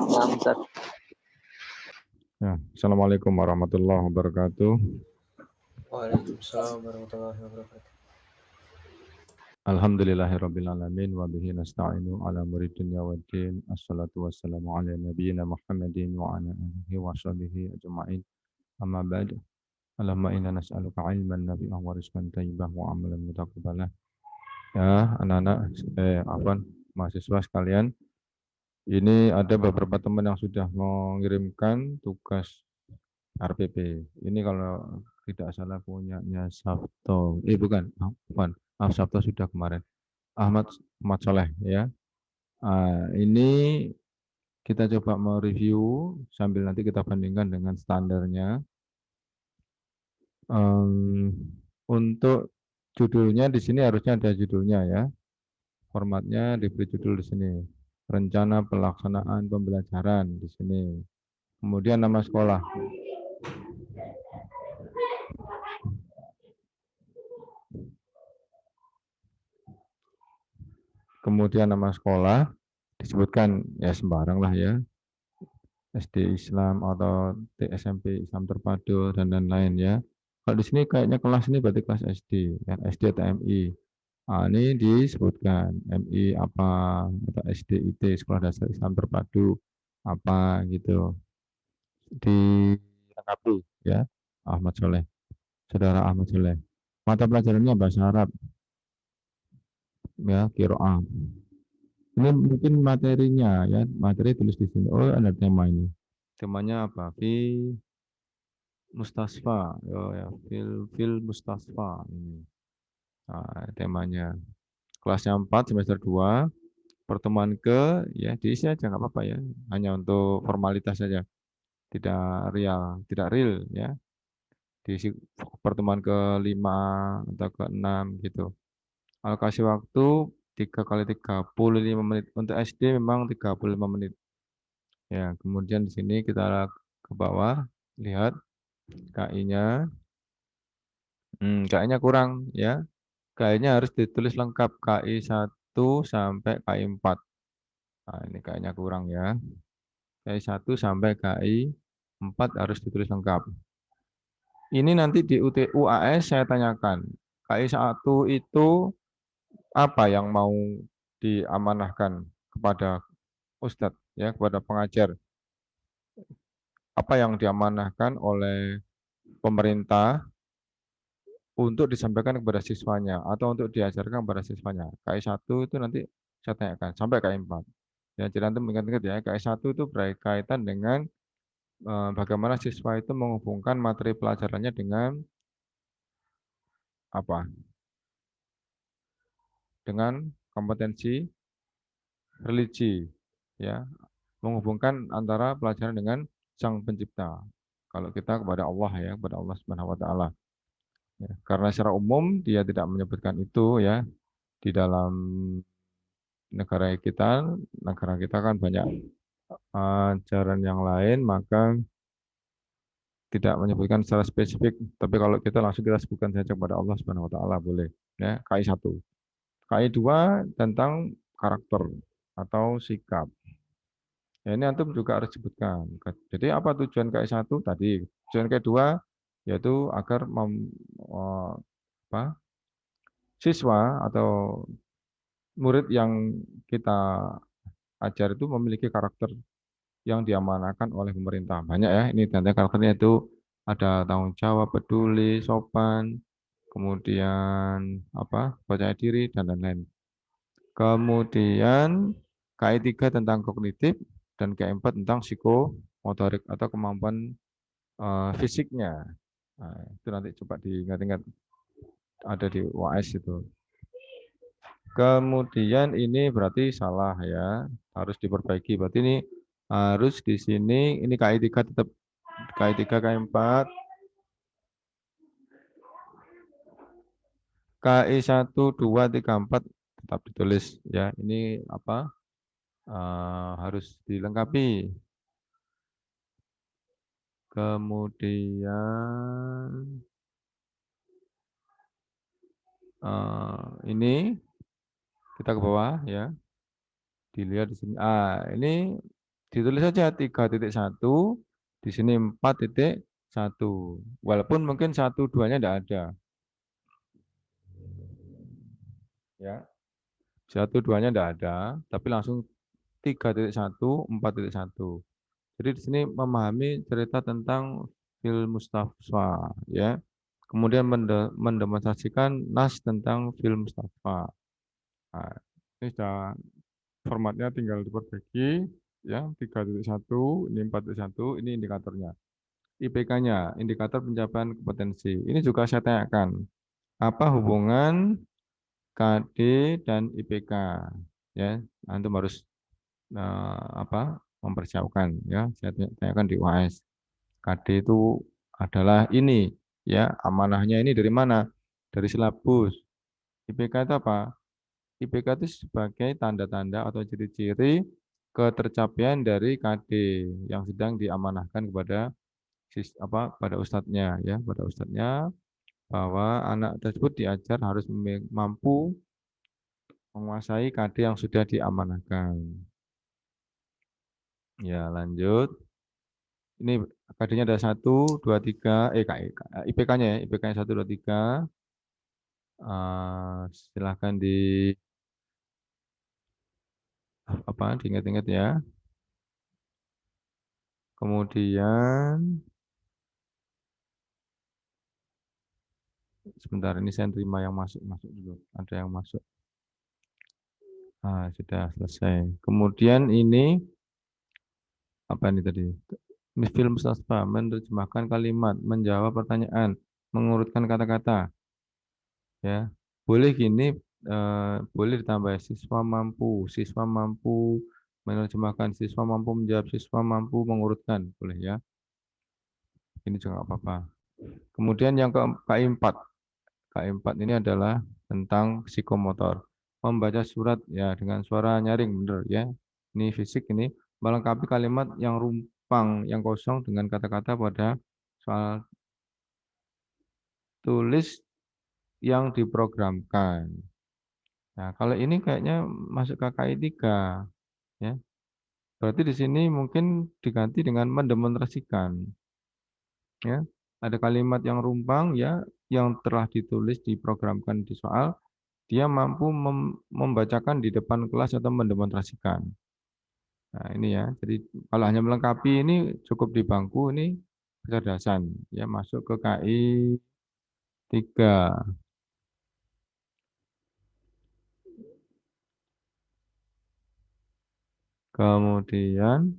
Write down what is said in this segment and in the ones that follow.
Nah, Ustaz. Ya, Assalamualaikum warahmatullahi wabarakatuh. Waalaikumsalam warahmatullahi wabarakatuh. Alhamdulillahirabbil alamin wa bihi nasta'inu ala umuri dunya waddin. Assalatu wassalamu ala nabiyyina Muhammadin wa ala alihi wa sahbihi ajma'in. Amma ba'd. Allahumma inna nas'aluka ilman nafi'an wa rizqan thayyiban wa amalan mutaqabbalah. Ya, anak-anak mahasiswa sekalian, ini ada beberapa teman yang sudah mengirimkan tugas RPP. Ini kalau tidak salah punyanya Sabto. Bukan. Sabto sudah kemarin. Ahmad Soleh ya. Ini kita coba mereview sambil nanti kita bandingkan dengan standarnya. Untuk judulnya di sini harusnya ada judulnya ya. Formatnya diberi judul di sini. Rencana pelaksanaan pembelajaran di sini. Kemudian nama sekolah. Kemudian nama sekolah disebutkan ya sembarang lah ya. SD Islam atau SMP Islam Terpadu dan lain-lain ya. Kalau di sini kayaknya kelas ini berarti kelas SD, ya, SD atau MI. Ini disebutkan MI apa atau SDIT Sekolah Dasar Islam Terpadu apa gitu. Dilengkapi ya Ahmad Soleh, saudara Ahmad Soleh. Mata pelajarannya bahasa Arab ya qiraah. Ini mungkin materinya ya, materi tulis di sini. Oh, ada tema ini. Temanya apa? Mustasfa, ya, fil Mustasfa ini. Nah, temanya. Kelasnya 4 semester 2, pertemuan ya diisi aja nggak apa-apa ya. Hanya untuk formalitas saja. Tidak real ya. Diisi pertemuan ke-5 atau ke-6 gitu. Kalau kasih waktu 3 kali 35 menit. Untuk SD memang 35 menit. Ya, kemudian di sini kita ke bawah, lihat KI-nya. KI-nya kurang ya. KI-nya harus ditulis lengkap KI 1 sampai KI 4. Nah, ini KI-nya kurang ya. KI 1 sampai KI 4 harus ditulis lengkap. Ini nanti di UAS saya tanyakan. KI 1 itu apa yang mau diamanahkan kepada Ustadz ya, kepada pengajar. Apa yang diamanahkan oleh pemerintah untuk disampaikan kepada siswanya atau untuk diajarkan kepada siswanya. KI 1 itu nanti saya tanyakan sampai KI 4. Ya, jadi nanti mengingat-ingat ya, KI 1 itu berkaitan dengan bagaimana siswa itu menghubungkan materi pelajarannya dengan apa? Dengan kompetensi religi, ya, menghubungkan antara pelajaran dengan Sang Pencipta. Kalau kita kepada Allah ya, kepada Allah Subhanahu wa taala. Ya, karena secara umum dia tidak menyebutkan itu ya di dalam negara kita kan banyak ajaran yang lain, maka tidak menyebutkan secara spesifik, tapi kalau kita langsung kita sebutkan saja kepada Allah Subhanahu wa taala boleh. Ya, KI 1. KI 2 tentang karakter atau sikap. Ya, ini antum juga harus sebutkan. Jadi apa tujuan KI 1 tadi? Tujuan KI 2 yaitu agar siswa atau murid yang kita ajar itu memiliki karakter yang diamanahkan oleh pemerintah. Banyak ya, ini tanda karakternya itu ada tanggung jawab, peduli, sopan, kemudian percaya diri dan lain-lain. Kemudian KI 3 tentang kognitif dan KI 4 tentang psikomotorik atau kemampuan fisiknya. Nah, itu nanti coba diingat-ingat ada di UAS itu. Kemudian ini berarti salah ya, harus diperbaiki. Berarti ini harus di sini ini KI 3 tetap KI 3 KI 4 KI 1 2 3 4 tetap ditulis ya. Ini harus dilengkapi. Kemudian ini kita ke bawah ya. Dilihat di sini. Ini Ditulis saja 3.1, di sini 4.1. Walaupun mungkin 1, 2-nya tidak ada. Ya, 1, 2-nya tidak ada, tapi langsung 3.1, 4.1. Jadi di sini memahami cerita tentang fil Mustafa, ya. Kemudian mendemonstrasikan nas tentang fil Mustafa. Nah, ini sudah formatnya tinggal diperbaiki, ya. 3.1, ini 4.1, ini indikatornya. IPK-nya, indikator pencapaian kompetensi. Ini juga saya tanyakan, apa hubungan KD dan IPK? Ya, antum harus mempersiapkan, ya. Saya tanyakan di UAS. KD itu adalah ini, ya. Amanahnya ini dari mana? Dari silabus. IPK itu apa? IPK itu sebagai tanda-tanda atau ciri-ciri ketercapaian dari KD yang sedang diamanahkan kepada pada ustadznya, ya, pada ustadznya, bahwa anak tersebut diajar harus mampu menguasai KD yang sudah diamanahkan. Ya, lanjut. Ini KD-nya ada 1, 2, 3, IPK-nya ya, IPK-nya 1, 2, 3. Silahkan diingat-ingat ya. Kemudian sebentar, ini saya terima yang masuk dulu. Ada yang masuk. Sudah selesai. Kemudian ini apa ini tadi? Film sastra, menerjemahkan kalimat, menjawab pertanyaan, mengurutkan kata-kata. Ya, boleh gini, boleh ditambah siswa mampu menerjemahkan, siswa mampu menjawab, siswa mampu mengurutkan, boleh ya. Ini juga nggak apa-apa. Kemudian yang KI4. KI4 ini adalah tentang psikomotor. Membaca surat ya dengan suara nyaring, bener ya. Ini fisik ini melengkapi kalimat yang rumpang, yang kosong dengan kata-kata pada soal tulis yang diprogramkan. Nah, kalau ini kayaknya masuk ke KI3 ya. Berarti di sini mungkin diganti dengan mendemonstrasikan ya. Ada kalimat yang rumpang ya yang telah ditulis diprogramkan di soal, dia mampu membacakan di depan kelas atau mendemonstrasikan. Nah, ini ya. Jadi kalau hanya melengkapi ini cukup di bangku ini kecerdasan ya, masuk ke KI 3. Kemudian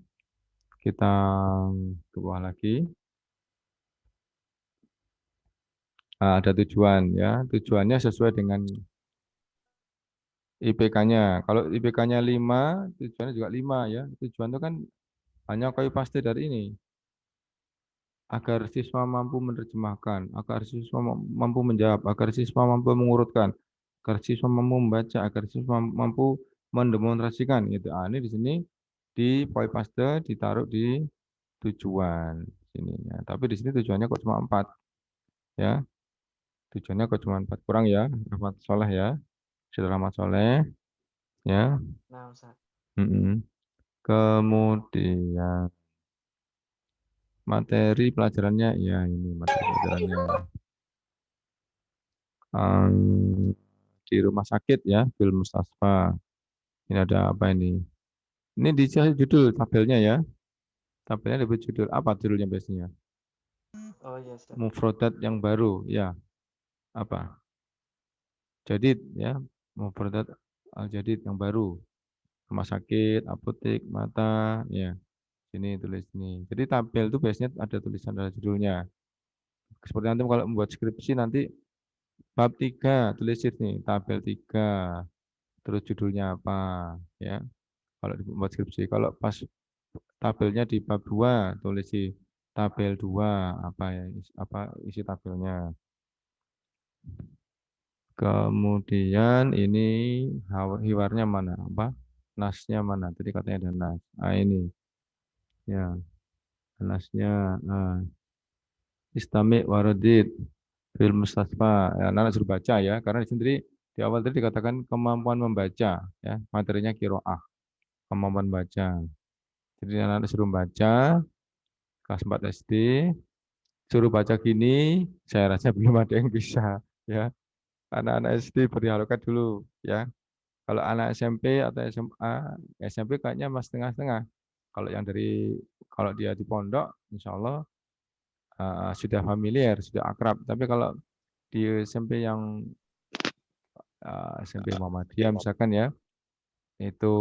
kita ke bawah lagi. Ada tujuan ya. Tujuannya sesuai dengan IPK-nya. Kalau IPK-nya 5, tujuannya juga 5 ya. Tujuan itu kan hanya copy paste dari ini. Agar siswa mampu menerjemahkan, agar siswa mampu menjawab, agar siswa mampu mengurutkan, agar siswa mampu membaca, agar siswa mampu mendemonstrasikan gitu. Ini di sini di copy paste ditaruh di tujuan sini ya. Tapi di sini tujuannya kok cuma 4 ya. Tujuannya kok cuma 4, kurang ya. Rahmat Soleh ya. Sudah Rahmat Soleh ya. Nah, Ustaz. Kemudian materi pelajarannya ya, ini materi pelajarannya. Di rumah sakit ya, film Mustasfa. Ini ada apa ini? Ini di judul tabelnya ya. Tabelnya ada judul apa judulnya biasanya? Oh iya, Ustaz. Mufrodat yang baru ya. Apa? Jadid ya. Mufrodat al-jadid yang baru. Rumah sakit, apotek, mata, ya. Sini tulis ini. Jadi tabel itu biasanya ada tulisan dalam judulnya. Seperti nanti kalau membuat skripsi nanti bab 3 tulis nih, tabel 3. Terus judulnya apa ya. Kalau membuat skripsi, kalau pas tabelnya di bab 2 tulis di tabel 2 apa ya, apa isi tabelnya. Kemudian ini hiwarnya mana? Apa? Nasnya mana? Tadi katanya ada nas. Ini ya, nasnya Istami waradid fil mustasfa. Ya, anak suruh baca ya, karena di sini di awal tadi dikatakan kemampuan membaca ya, materinya kiroah, kemampuan baca. Jadi anak-anak suruh baca, kelas 4 SD, suruh baca gini, saya rasa belum ada yang bisa, ya. Anak-anak SD beri harokat dulu, ya. Kalau anak SMP atau SMA, SMP kayaknya mas setengah-setengah. Kalau yang kalau dia di pondok, insya Allah sudah familiar, sudah akrab. Tapi kalau di SMP yang SMP Muhammadiyah misalkan ya, itu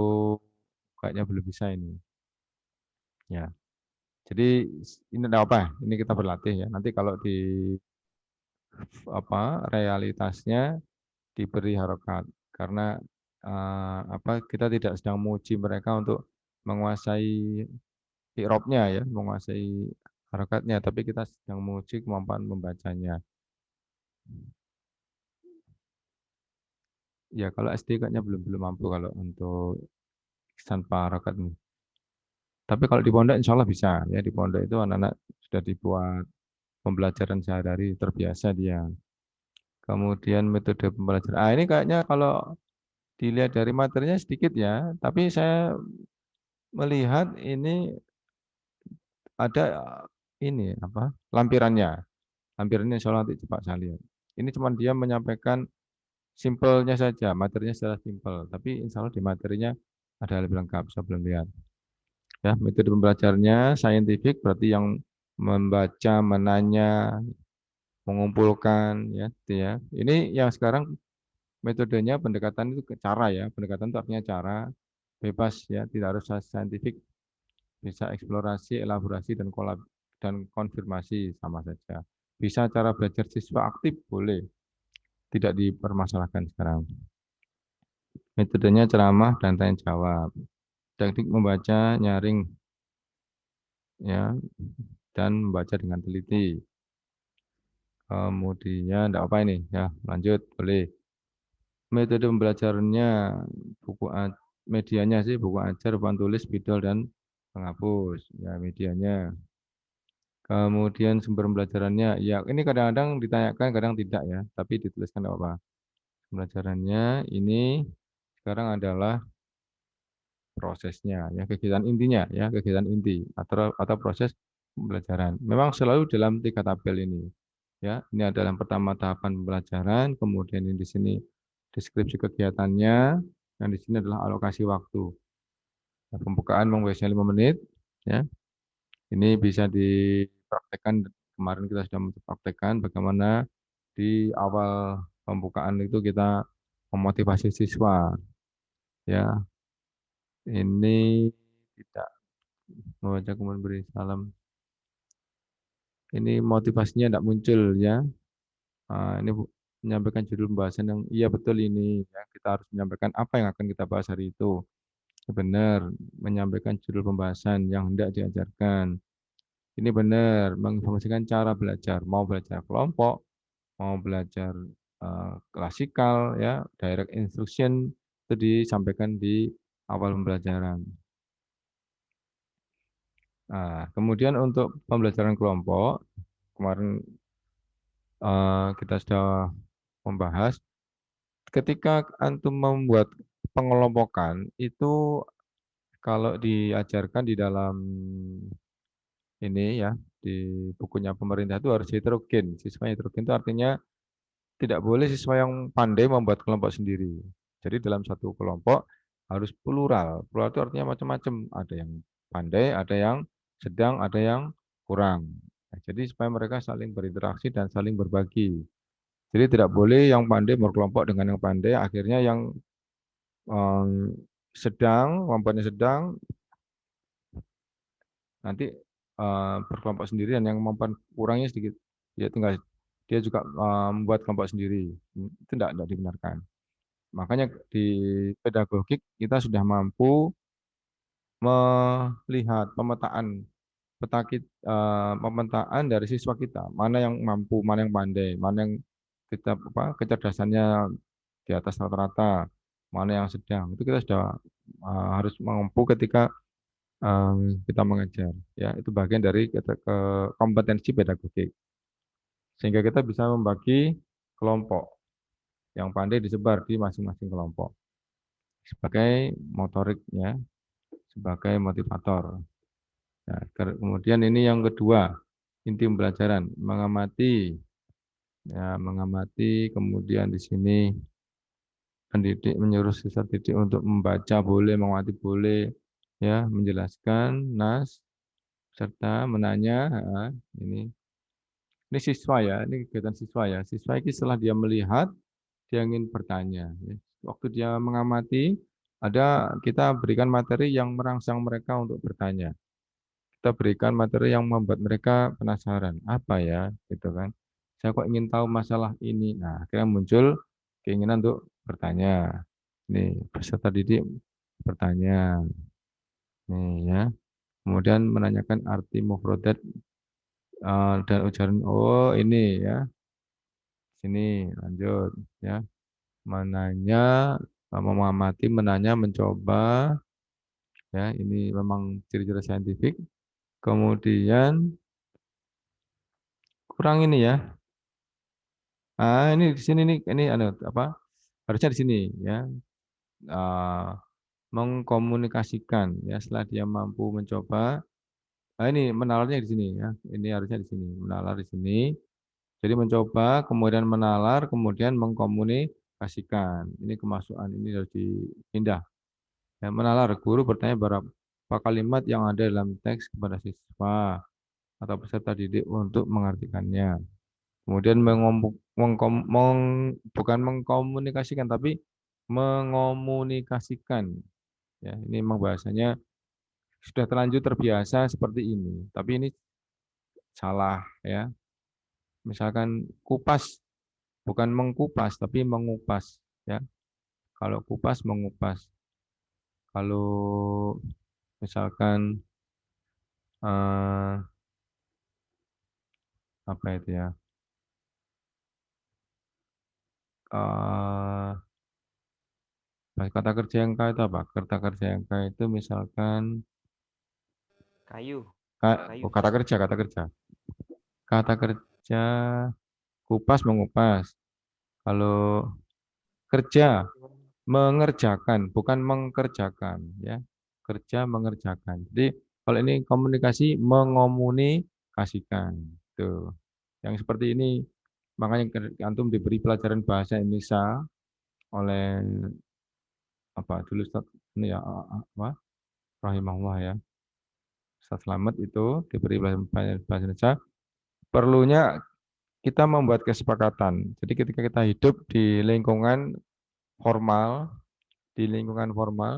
kayaknya belum bisa ini. Ya, jadi ini tidak apa, ini kita berlatih ya. Nanti kalau di realitasnya diberi harokat karena kita tidak sedang menguji mereka untuk menguasai i'rabnya ya, menguasai harokatnya, tapi kita sedang menguji kemampuan membacanya. Ya kalau SD kayaknya belum mampu kalau untuk tanpa harokat ini. Tapi kalau di pondok insya Allah bisa ya, di pondok itu anak-anak sudah dibuat pembelajaran sehari-hari terbiasa dia. Kemudian metode pembelajaran. Ini kayaknya kalau dilihat dari materinya sedikit ya, tapi saya melihat ini ada ini lampirannya. Lampirannya insya Allah nanti coba saya lihat. Ini cuma dia menyampaikan simpelnya saja, materinya secara simpel. Tapi insya Allah di materinya ada lebih lengkap, saya belum lihat. Ya, metode pembelajarannya saintifik berarti yang membaca, menanya, mengumpulkan, ya, gitu ya. Ini yang sekarang metodenya pendekatan itu ke cara ya, pendekatan itu artinya cara bebas ya, tidak harus saintifik, bisa eksplorasi, elaborasi dan konfirmasi sama saja. Bisa cara belajar siswa aktif boleh, tidak dipermasalahkan sekarang. Metodenya ceramah dan tanya jawab. Teknik membaca, nyaring ya, dan membaca dengan teliti. Kemudian tidak apa ini ya, lanjut boleh. Metode pembelajarannya medianya sih buku ajar, papan tulis, spidol dan penghapus ya medianya. Kemudian sumber pembelajarannya ya ini kadang-kadang ditanyakan, kadang tidak ya, tapi dituliskan apa. Pembelajarannya ini sekarang adalah prosesnya ya, kegiatan intinya ya, kegiatan inti atau proses pembelajaran. Memang selalu dalam 3 tabel ini. Ya, ini adalah yang pertama tahapan pembelajaran, kemudian ini di sini deskripsi kegiatannya, dan di sini adalah alokasi waktu. Nah, pembukaan biasanya 5 menit, ya. Ini bisa dipraktekkan, kemarin kita sudah mempraktekkan bagaimana di awal pembukaan itu kita memotivasi siswa, ya. Ini tidak membaca kemudian beri salam. Ini motivasinya tidak muncul, ya. Ini menyampaikan judul pembahasan yang iya betul ini ya, kita harus menyampaikan apa yang akan kita bahas hari itu. Benar, menyampaikan judul pembahasan yang hendak diajarkan. Ini benar, menginformasikan cara belajar, mau belajar kelompok, mau belajar klasikal ya, direct instruction itu disampaikan di awal pembelajaran. Nah, kemudian untuk pembelajaran kelompok, kemarin kita sudah membahas ketika antum membuat pengelompokan itu kalau diajarkan di dalam ini ya di bukunya pemerintah itu harus heterogen. Siswa heterogen itu artinya tidak boleh siswa yang pandai membuat kelompok sendiri. Jadi dalam satu kelompok harus plural. Plural itu artinya macam-macam. Ada yang pandai, ada yang sedang, ada yang kurang. Nah, jadi supaya mereka saling berinteraksi dan saling berbagi. Jadi tidak boleh yang pandai berkelompok dengan yang pandai, akhirnya yang sedang, kemampuannya sedang, nanti berkelompok sendiri dan yang kemampuan kurangnya sedikit, dia juga membuat kelompok sendiri. Itu tidak dibenarkan. Makanya di pedagogik kita sudah mampu melihat pemetaan dari siswa kita, mana yang mampu, mana yang pandai, mana yang kecerdasannya di atas rata-rata, mana yang sedang. Itu kita sudah harus mampu ketika kita mengajar. Ya, itu bagian dari kompetensi pedagogik. Sehingga kita bisa membagi kelompok yang pandai disebar di masing-masing kelompok sebagai motorik ya, sebagai motivator. Nah, kemudian ini yang kedua, inti pembelajaran, mengamati. Ya, mengamati, kemudian di sini pendidik menyuruh siswa didik untuk membaca boleh, mengamati boleh, ya, menjelaskan, nas, serta menanya. Ini siswa ya, ini kegiatan siswa ya. Siswa ini setelah dia melihat, dia ingin bertanya. Ya. Waktu dia mengamati, kita berikan materi yang merangsang mereka untuk bertanya. Kita berikan materi yang membuat mereka penasaran. Apa ya? Gitu kan. Saya kok ingin tahu masalah ini. Nah, akhirnya muncul keinginan untuk bertanya. Nih, peserta didik bertanya. Nih ya. Kemudian menanyakan arti mufrodat dan ujaran. Oh, ini ya. Sini lanjut ya. Menanya, mengamati, menanya, mencoba. Ya, ini memang ciri-ciri saintifik. Kemudian kurang ini ya. Ini di sini nih, ini apa? Harusnya di sini ya. eh, Mengkomunikasikan ya setelah dia mampu mencoba. Ini menalarnya di sini ya. Ini harusnya di sini, menalar di sini. Jadi mencoba, kemudian menalar, kemudian mengkomunikasikan. Ini kemasukan ini harus dipindah. Ya, menalar, guru bertanya beberapa kalimat yang ada dalam teks kepada siswa atau peserta didik untuk mengartikannya. Kemudian bukan mengkomunikasikan, tapi mengomunikasikan. Ya, ini memang bahasanya sudah terlanjur terbiasa seperti ini, tapi ini salah ya. Misalkan kupas, bukan mengkupas, tapi mengupas ya. Kalau kupas mengupas. Kalau misalkan apa itu ya? eh Kata kerja yang K itu apa? Kata kerja yang K itu misalkan Kayu. Kayu. kata kerja, kata kerja. Kata kerja kupas mengupas. Kalau kerja mengerjakan, bukan mengkerjakan ya. Kerja mengerjakan. Jadi kalau ini komunikasi mengomunikasikan. Tuh. Yang seperti ini makanya antum diberi pelajaran bahasa Indonesia oleh apa dulu Ustaz ini ya apa rahimahullah ya. Ustaz Slamet itu diberi pelajaran bahasa Indonesia. Perlunya kita membuat kesepakatan. Jadi ketika kita hidup di lingkungan formal,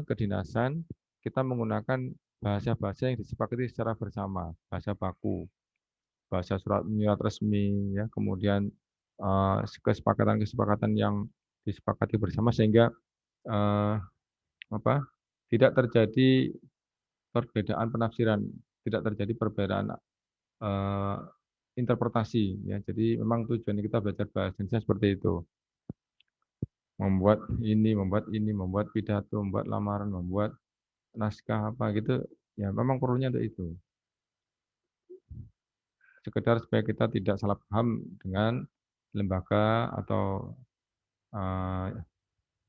kedinasan, kita menggunakan bahasa-bahasa yang disepakati secara bersama, bahasa baku, bahasa surat menyurat resmi, ya, kemudian kesepakatan-kesepakatan yang disepakati bersama sehingga eh, apa, tidak terjadi perbedaan penafsiran, tidak terjadi perbedaan eh, interpretasi, ya. Jadi memang tujuan kita belajar bahasa Indonesia seperti itu. Membuat pidato, membuat lamaran, membuat naskah apa gitu, ya memang perlunya untuk itu. Sekedar supaya kita tidak salah paham dengan lembaga atau eh,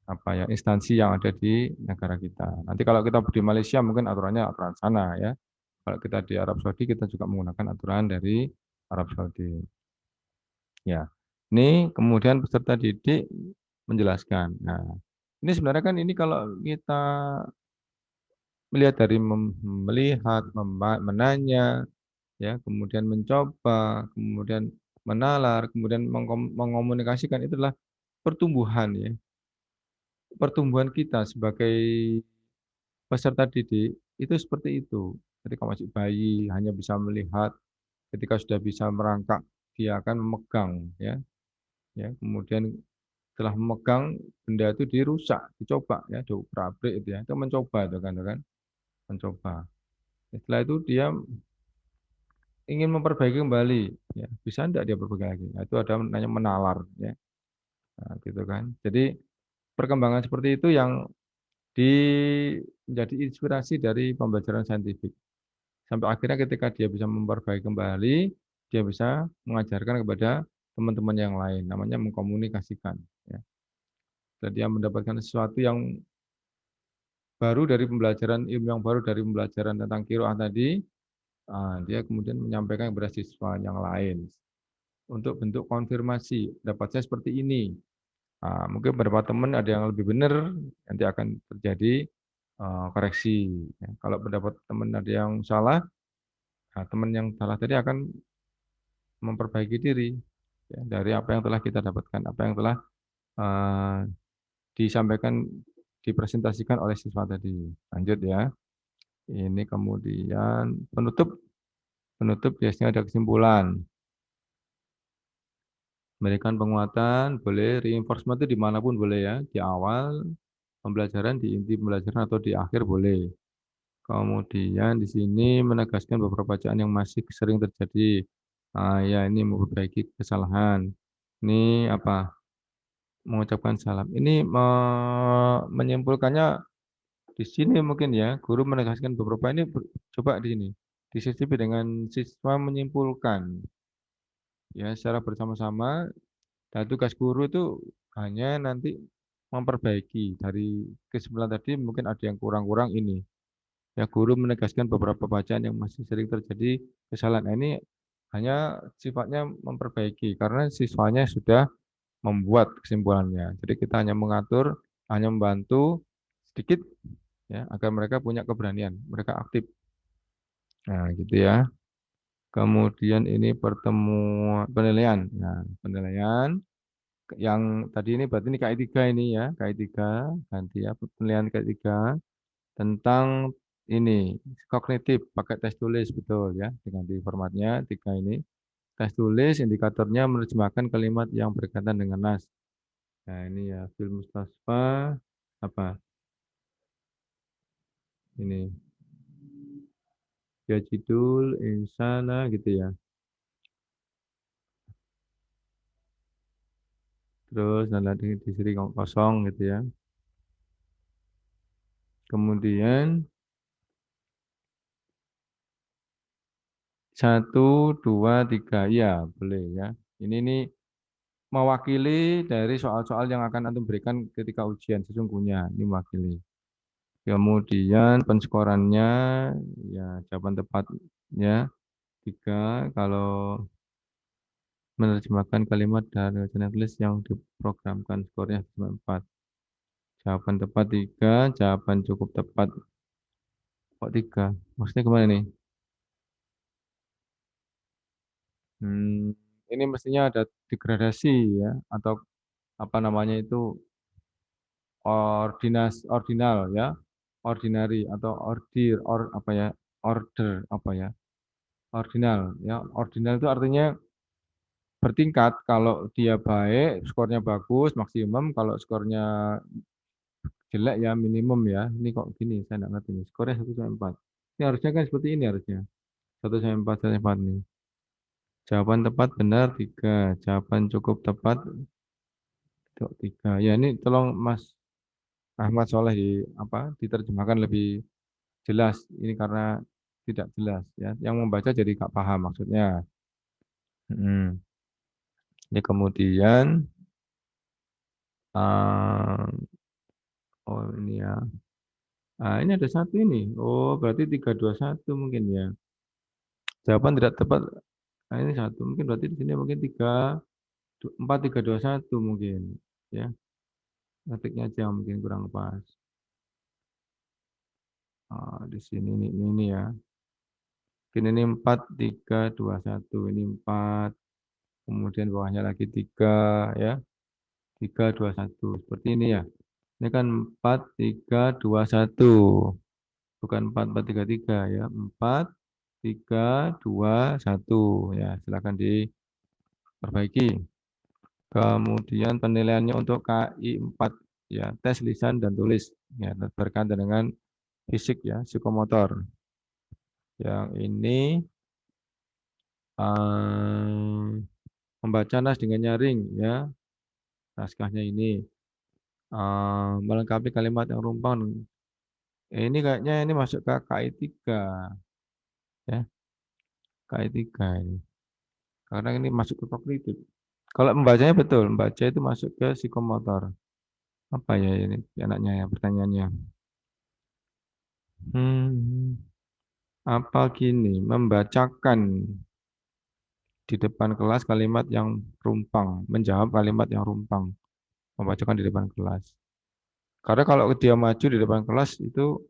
apa ya instansi yang ada di negara kita. Nanti kalau kita di Malaysia mungkin aturannya aturan sana ya. Kalau kita di Arab Saudi kita juga menggunakan aturan dari Arab Saudi. Ya. Ini kemudian peserta didik menjelaskan. Nah, ini sebenarnya kan ini kalau kita melihat dari melihat, menanya, ya, kemudian mencoba, kemudian menalar, kemudian mengomunikasikan itu adalah pertumbuhan ya. Pertumbuhan kita sebagai peserta didik itu seperti itu. Ketika masih bayi hanya bisa melihat, ketika sudah bisa merangkak dia akan memegang ya. Ya, kemudian setelah memegang benda itu dirusak, dicoba ya, diobrak-abrik itu ya. Itu mencoba itu kan, mencoba. Setelah itu dia ingin memperbaiki kembali, ya bisa enggak dia perbaiki lagi? Nah, itu ada namanya menalar, ya, nah, gitu kan. Jadi perkembangan seperti itu yang di, menjadi inspirasi dari pembelajaran saintifik. Sampai akhirnya ketika dia bisa memperbaiki kembali, dia bisa mengajarkan kepada teman-teman yang lain, namanya mengkomunikasikan. Ya. Dan dia mendapatkan sesuatu yang baru dari pembelajaran ilmu yang baru dari pembelajaran tentang qiraah tadi, dia kemudian menyampaikan kepada siswa yang lain untuk bentuk konfirmasi, dapat saya seperti ini. Mungkin beberapa teman ada yang lebih benar, nanti akan terjadi koreksi. Ya. Kalau pendapat teman ada yang salah, teman yang salah tadi akan memperbaiki diri ya, dari apa yang telah kita dapatkan, apa yang telah uh, disampaikan, dipresentasikan oleh siswa tadi. Lanjut ya. Ini kemudian penutup, biasanya ada kesimpulan. Memberikan penguatan, boleh reinforcement itu dimanapun boleh ya, di awal pembelajaran, di inti pembelajaran atau di akhir boleh. Kemudian di sini menegaskan beberapa bacaan yang masih sering terjadi. Ya ini memperbaiki kesalahan. Ini apa? Mengucapkan salam. Ini menyimpulkannya di sini mungkin ya, guru menegaskan beberapa ini coba di sini. Disisipi dengan siswa menyimpulkan ya secara bersama-sama. Dan tugas guru itu hanya nanti memperbaiki dari kesimpulan tadi mungkin ada yang kurang-kurang ini. Ya guru menegaskan beberapa bacaan yang masih sering terjadi kesalahan. Nah, ini hanya sifatnya memperbaiki karena siswanya sudah membuat kesimpulannya. Jadi kita hanya mengatur, hanya membantu sedikit ya agar mereka punya keberanian, mereka aktif. Nah, gitu ya. Kemudian ini pertemuan penilaian. Nah, penilaian yang tadi ini berarti ini KI3 ini ya, KI3 ganti ya penilaian KI3 tentang ini kognitif pakai tes tulis betul ya, diganti formatnya 3 ini. Tes tulis indikatornya menerjemahkan kalimat yang berkaitan dengan nas. Nah, ini ya film Mustafa apa? Ini ya judul insana gitu ya. Terus nanti di sini kosong gitu ya. Kemudian 1, 2, 3 ya boleh ya. Ini mewakili dari soal-soal yang akan antum berikan ketika ujian sesungguhnya. Ini mewakili. Kemudian penskorannya ya jawaban tepatnya 3 kalau menerjemahkan kalimat dari wacana tulis yang diprogramkan skornya cuma 4. Jawaban tepat 3, jawaban cukup tepat kok 3. Maksudnya kemana nih? Ini mestinya ada degradasi ya atau apa namanya itu ordinal ya, ordinary atau apa ya, order apa ya, ordinal ya. Ordinal itu artinya bertingkat. Kalau dia baik, skornya bagus, maksimum. Kalau skornya jelek ya minimum ya. Ini kok gini, saya nggak ngerti nih. Skornya 1 sampai 4. Ini harusnya kan seperti ini harusnya. 1 sampai 4, 1 sampai 4 nih. Jawaban tepat benar 3. Jawaban cukup tepat 3. Ya ini tolong Mas Ahmad Soleh apa diterjemahkan lebih jelas. Ini karena tidak jelas ya. Yang membaca jadi nggak paham maksudnya. Ini kemudian uh, oh ini ya. Ini ada satu ini. Oh, berarti 3, 2, 1 mungkin ya. Jawaban tidak tepat. Ini satu. Mungkin berarti di sini mungkin 4, 3, 2, 1 mungkin. Ya, ketiknya aja mungkin kurang pas. Di sini ini ya. Mungkin ini 4, 3, 2, 1. Ini 4. Kemudian bawahnya lagi 3 ya. 3, 2, 1. Seperti ini ya. Ini kan 4, 3, 2, 1. Bukan 4, 4, 3, 3 ya. 4, 3, 2, 1 ya. Silakan diperbaiki. Kemudian penilaiannya untuk KI 4 ya, tes lisan dan tulis ya, berkaitan dengan fisik ya, psikomotor. Yang ini membaca nas dengan nyaring ya, naskahnya ini melengkapi kalimat yang rumpun. Ini kayaknya ini masuk ke KI 3 ya, KI 3 ini. Karena ini masuk ke kognitif. Kalau membacanya betul, membaca itu masuk ke psikomotor. Apa ya ini anaknya ya pertanyaannya. Hmm, apa gini, membacakan di depan kelas kalimat yang rumpang, menjawab kalimat yang rumpang, membacakan di depan kelas. Karena kalau dia maju di depan kelas itu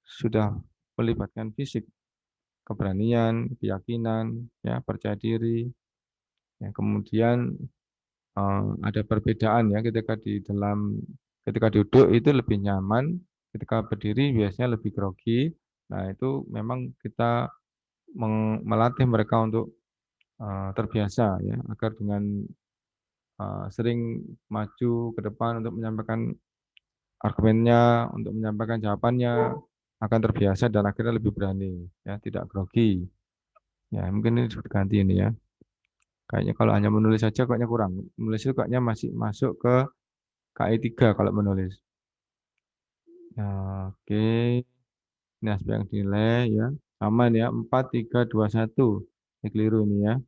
sudah melibatkan fisik, keberanian, keyakinan, ya, percaya diri. Ya, kemudian ada perbedaan ya ketika duduk itu lebih nyaman, ketika berdiri biasanya lebih grogi. Nah, itu memang kita melatih mereka untuk terbiasa ya agar dengan sering maju ke depan untuk menyampaikan argumennya, untuk menyampaikan jawabannya akan terbiasa dan akhirnya lebih berani ya, tidak grogi. Ya, mungkin ini disebut ganti ini ya. Kayaknya kalau hanya menulis saja kayaknya kurang. Menulis itu kayaknya masih masuk ke KI 3 kalau menulis. Ya, oke. Ini aspek yang dinilai ya. Aman ya, 4, 3, 2, 1. Ini keliru ini ya.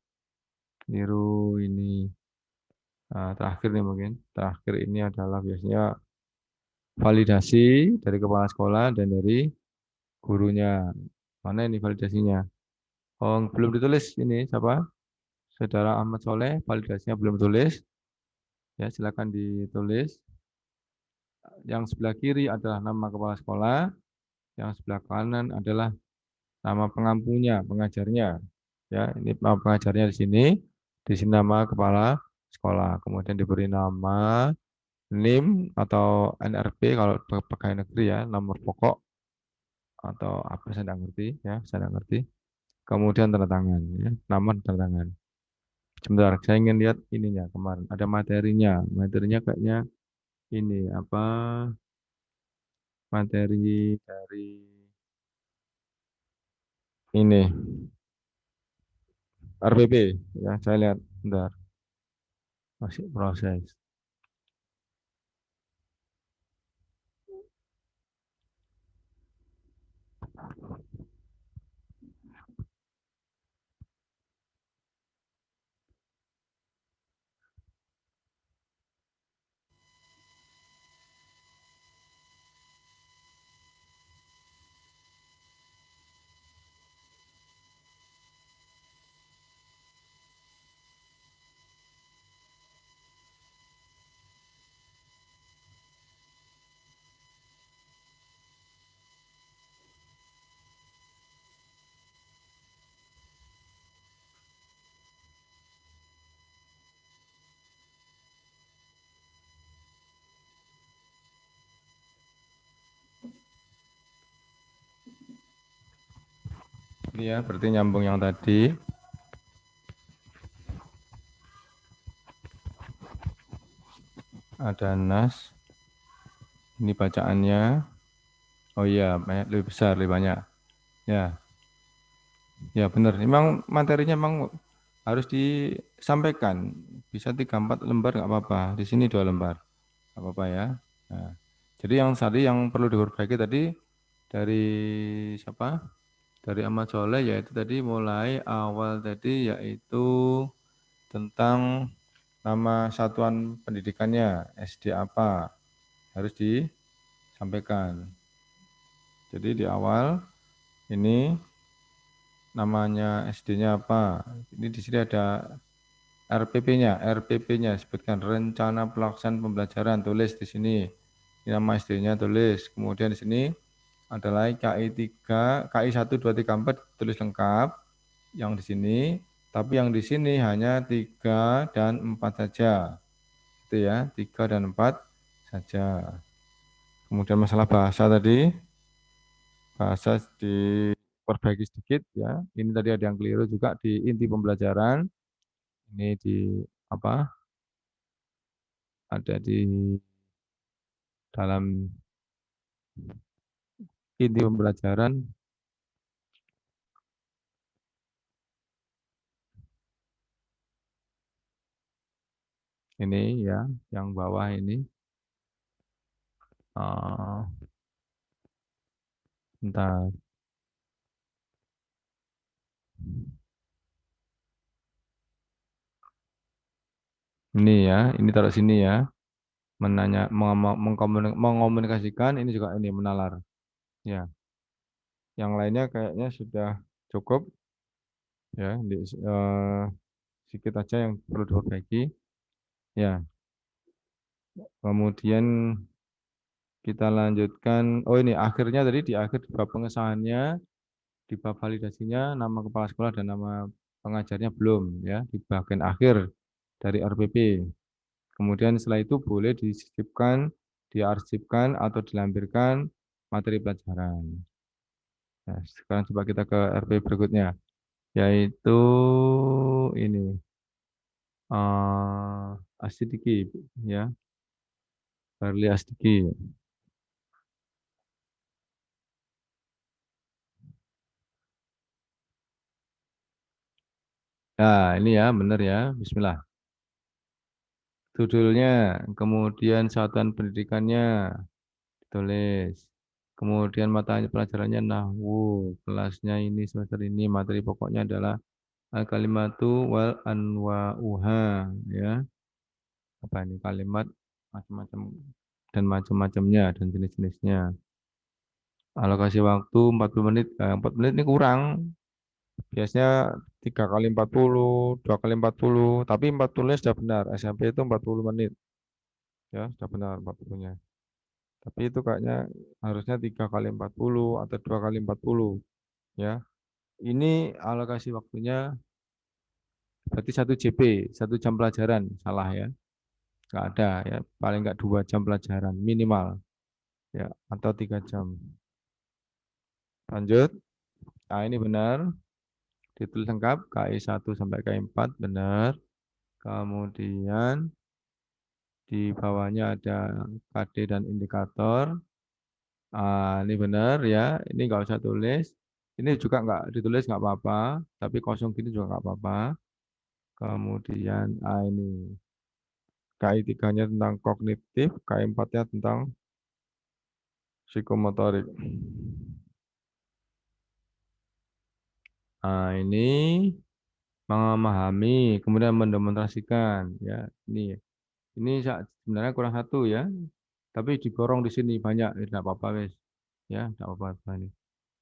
Keliru ini. Terakhir nih mungkin. Terakhir ini adalah biasanya validasi dari kepala sekolah dan dari gurunya. Mana ini validasinya? Oh, belum ditulis ini siapa? Saudara Ahmad Soleh, validasinya belum tulis. Ya, silakan ditulis. Yang sebelah kiri adalah nama kepala sekolah, yang sebelah kanan adalah nama pengampunya, pengajarnya. Ya, ini nama pengajarnya di sini nama kepala sekolah. Kemudian diberi nama NIM atau NRP kalau pegawai negeri ya, nomor pokok atau apa saya tidak ngerti ya, saya tidak ngerti. Kemudian tanda tangan ya, nama dan tanda tangan. Sebentar, saya ingin lihat ininya kemarin. Ada materinya. Materinya kayaknya ini apa materi dari ini RPP ya. Saya lihat bentar. Masih proses. Ini ya, berarti nyambung yang tadi. Ada nas. Ini bacaannya. Oh iya, lebih besar, lebih banyak. Ya, ya benar. Memang materinya memang harus disampaikan. Bisa 3-4 lembar nggak apa-apa. Di sini 2 lembar. Nggak apa-apa ya. Nah, jadi yang tadi yang perlu diperbaiki tadi dari siapa? Dari Ahmad Soleh yaitu tadi mulai awal tadi yaitu tentang nama satuan pendidikannya SD apa harus disampaikan. Jadi di awal ini namanya SD-nya apa? Ini di sini ada RPP-nya, RPP-nya sebutkan rencana pelaksanaan pembelajaran tulis di sini. Ini nama SD-nya tulis. Kemudian di sini ada lagi KI 3, KI 1 2 3 4 tulis lengkap yang di sini, tapi yang di sini hanya 3 dan 4 saja. Itu ya, 3 dan 4 saja. Kemudian masalah bahasa tadi, bahasa diperbaiki sedikit ya. Ini tadi ada yang keliru juga di inti pembelajaran. Ini di apa? Ada di dalam inti pembelajaran ini ya, yang bawah ini. Uh, Entah ini ya, ini taruh sini ya. Menanya, mengomunikasikan ini juga ini menalar. Ya. Yang lainnya kayaknya sudah cukup ya. Sedikit aja yang perlu diperbaiki. Ya, kemudian kita lanjutkan. Oh ini akhirnya tadi di akhir di bab pengesahannya, di bab validasinya nama kepala sekolah dan nama pengajarnya belum ya di bagian akhir dari RPP. Kemudian setelah itu boleh disisipkan, diarsipkan atau dilampirkan materi pelajaran. Nah, sekarang coba kita ke RP berikutnya, yaitu ini Astidiki ya, Barli Astidiki. Nah, ini ya, benar ya. Bismillah. Judulnya, kemudian satuan pendidikannya ditulis. Kemudian mata pelajarannya nahwu, kelasnya ini semester ini, materi pokoknya adalah al-kalimatu wal anwa'uha ya. Apa ini kalimat macam-macam dan macam-macamnya dan jenis-jenisnya. Alokasi waktu 40 menit. 4 menit ini kurang. Biasanya 3 kali 40, 2 kali 40, tapi 40-nya sudah benar. SMP itu 40 menit. Ya, sudah benar 40-nya. Tapi itu kayaknya harusnya 3 kali 40 atau 2 kali 40. Ya, ini alokasi waktunya berarti 1 JP, 1 jam pelajaran. Salah ya. Nggak ada ya. Paling nggak 2 jam pelajaran minimal. Ya, atau 3 jam. Lanjut. Nah, ini benar. Ditulis lengkap KI 1 sampai KI 4 benar. Kemudian di bawahnya ada KD dan indikator. Ini benar ya. Ini nggak usah tulis. Ini juga nggak ditulis nggak apa-apa. Tapi kosong gini juga nggak apa-apa. Kemudian ini KI 3-nya tentang kognitif, KI 4-nya tentang psikomotorik. Ini memahami, kemudian mendemonstrasikan. Ya, ini sebenarnya kurang satu ya. Tapi diborong di sini banyak, tidak apa-apa wes. Ya, tidak apa-apa ini.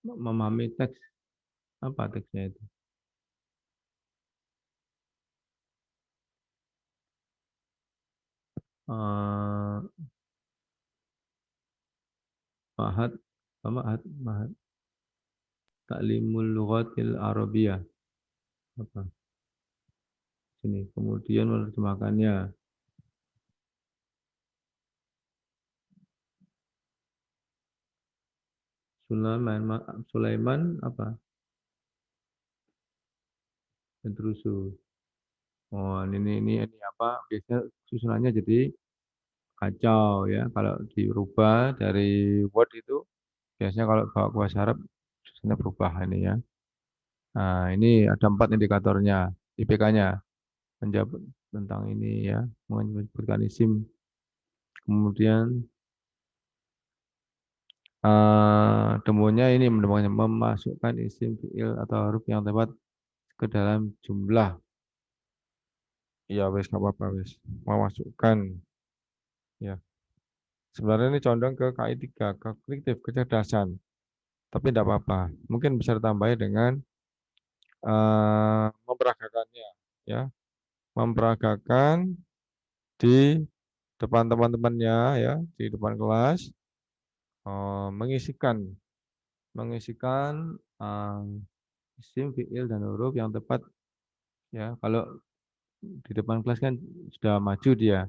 Memahami teks, apa teksnya itu? Eh Mahat, Mahat, Mahat, Taklimul Lughatil Arabiyah. Apa? Sini. Kemudian menerjemahkannya. Sulaiman apa? Intrusu. Oh, ini apa? Biasanya susunannya jadi kacau ya. Kalau dirubah dari Word itu biasanya kalau bawa ke bahasa Arab susunannya berubah ini ya. Nah, ini ada 4 indikatornya, IPK-nya. Menjawab tentang ini ya, menyebutkan isim. Kemudian temuannya ini memasukkan isim fiil atau huruf yang tepat ke dalam jumlah. Iya wes nggak apa-apa wes. Memasukkan ya. Sebenarnya ini condong ke KI 3, kognitif, kecerdasan. Tapi tidak apa-apa. Mungkin bisa ditambahi dengan memperagakannya ya. Memperagakan di depan teman-temannya ya, di depan kelas, mengisikan isim, fiil dan huruf yang tepat ya. Kalau di depan kelas kan sudah maju dia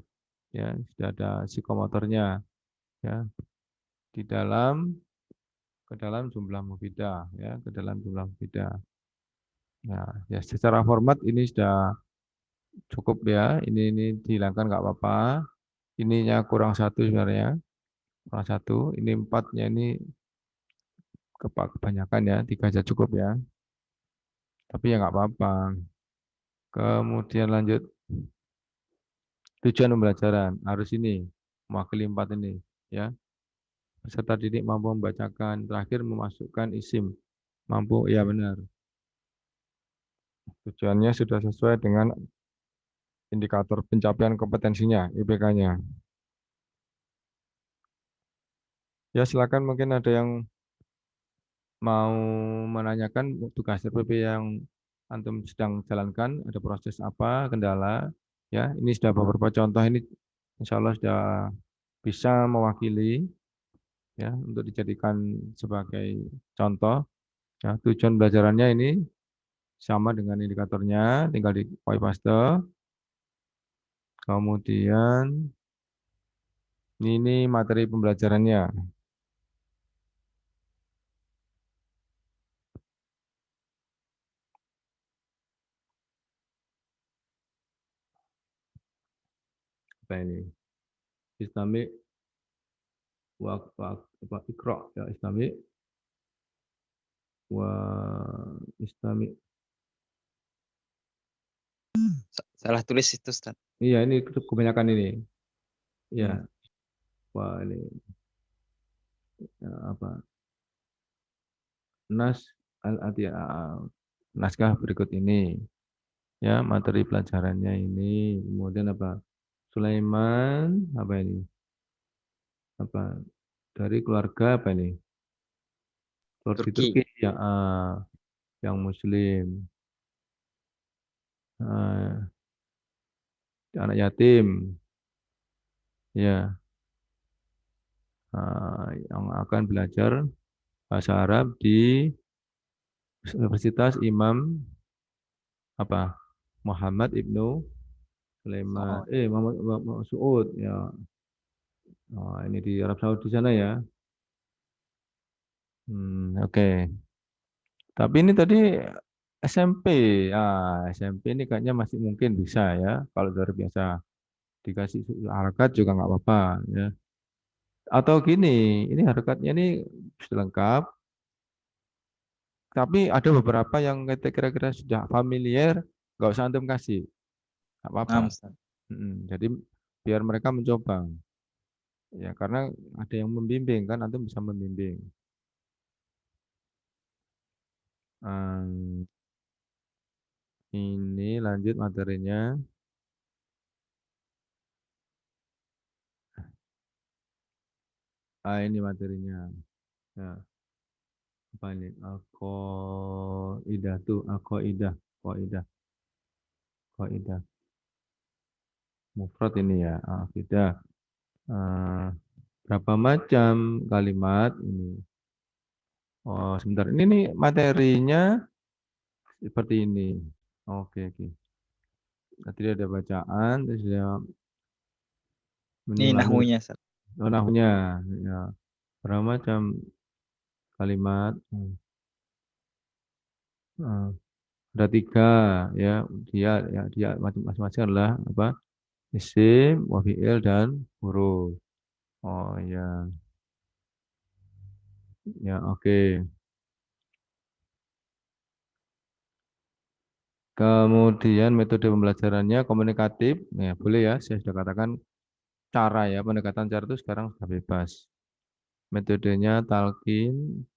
ya, sudah ada psikomotornya ya di ke dalam jumlah mufidah ya, ke dalam jumlah mufidah. Nah, ya secara format ini sudah cukup ya. Ini dihilangkan nggak apa-apa. Ininya kurang satu sebenarnya, kurang satu. Ini 4-nya ini kebanyakan ya, 3 aja cukup ya. Tapi ya nggak apa-apa. Kemudian lanjut tujuan pembelajaran harus ini mewakili 4 ini ya. Peserta didik mampu membacakan, terakhir memasukkan isim. Mampu, ya benar. Tujuannya sudah sesuai dengan indikator pencapaian kompetensinya, IPK-nya. Ya silakan mungkin ada yang mau menanyakan tugas RPP yang antum sedang jalankan, ada proses apa, kendala, ya. Ini sudah beberapa contoh ini, insya Allah sudah bisa mewakili, ya, untuk dijadikan sebagai contoh. Ya, tujuan belajarannya ini sama dengan indikatornya, tinggal di copy paste. Kemudian ini materi pembelajarannya. Apa ini? Islamik wa ikra, ya, Islamik wa Islamik. Salah tulis itu, Ustaz. Iya, ini kebanyakan ini. Ya, Hmm. wah ini, ya, apa? Nas al-atiyah, naskah berikut ini. Ya, materi pelajarannya ini. Kemudian apa? Sulaiman, apa ini? Apa? Dari keluarga apa ini? Keluarga Turki. Turki, ya, yang Muslim. Anak yatim, ya, yang akan belajar bahasa Arab di Universitas Imam apa? Muhammad Ibnu Sulaiman, Oh, Muhammad Saud, ya. Oh, ini di Arab Saudi sana ya. Oke. Tapi ini tadi SMP, SMP ini kayaknya masih mungkin bisa ya. Kalau luar biasa dikasih harakat juga nggak apa-apa ya. Atau gini, ini harakatnya ini sudah lengkap, tapi ada beberapa yang kita kira-kira sudah familiar, nggak usah antum kasih, nggak apa-apa. nah, Ustaz. Jadi biar mereka mencoba, ya, karena ada yang membimbing kan, antum bisa membimbing. Hmm, ini lanjut materinya. Ini materinya. Ya, apa ini? Idah, idah. Mufrad ini ya, akidah. Eh, berapa macam kalimat ini? Oh, sebentar. Ini nih materinya seperti ini. Oke, oke. Tadi ada bacaan, terus ada Ini menimami nahwunya, Ustaz. nahwunya. Ya. Berapa macam kalimat? Eh, ada tiga, ya. Dia masing-masing adalah apa? Isim, wa fi'il, dan huruf. Oh ya, ya, oke. Kemudian metode pembelajarannya komunikatif, ya boleh ya. Saya sudah katakan cara, ya, pendekatan cara itu sekarang sudah bebas. Metodenya talqin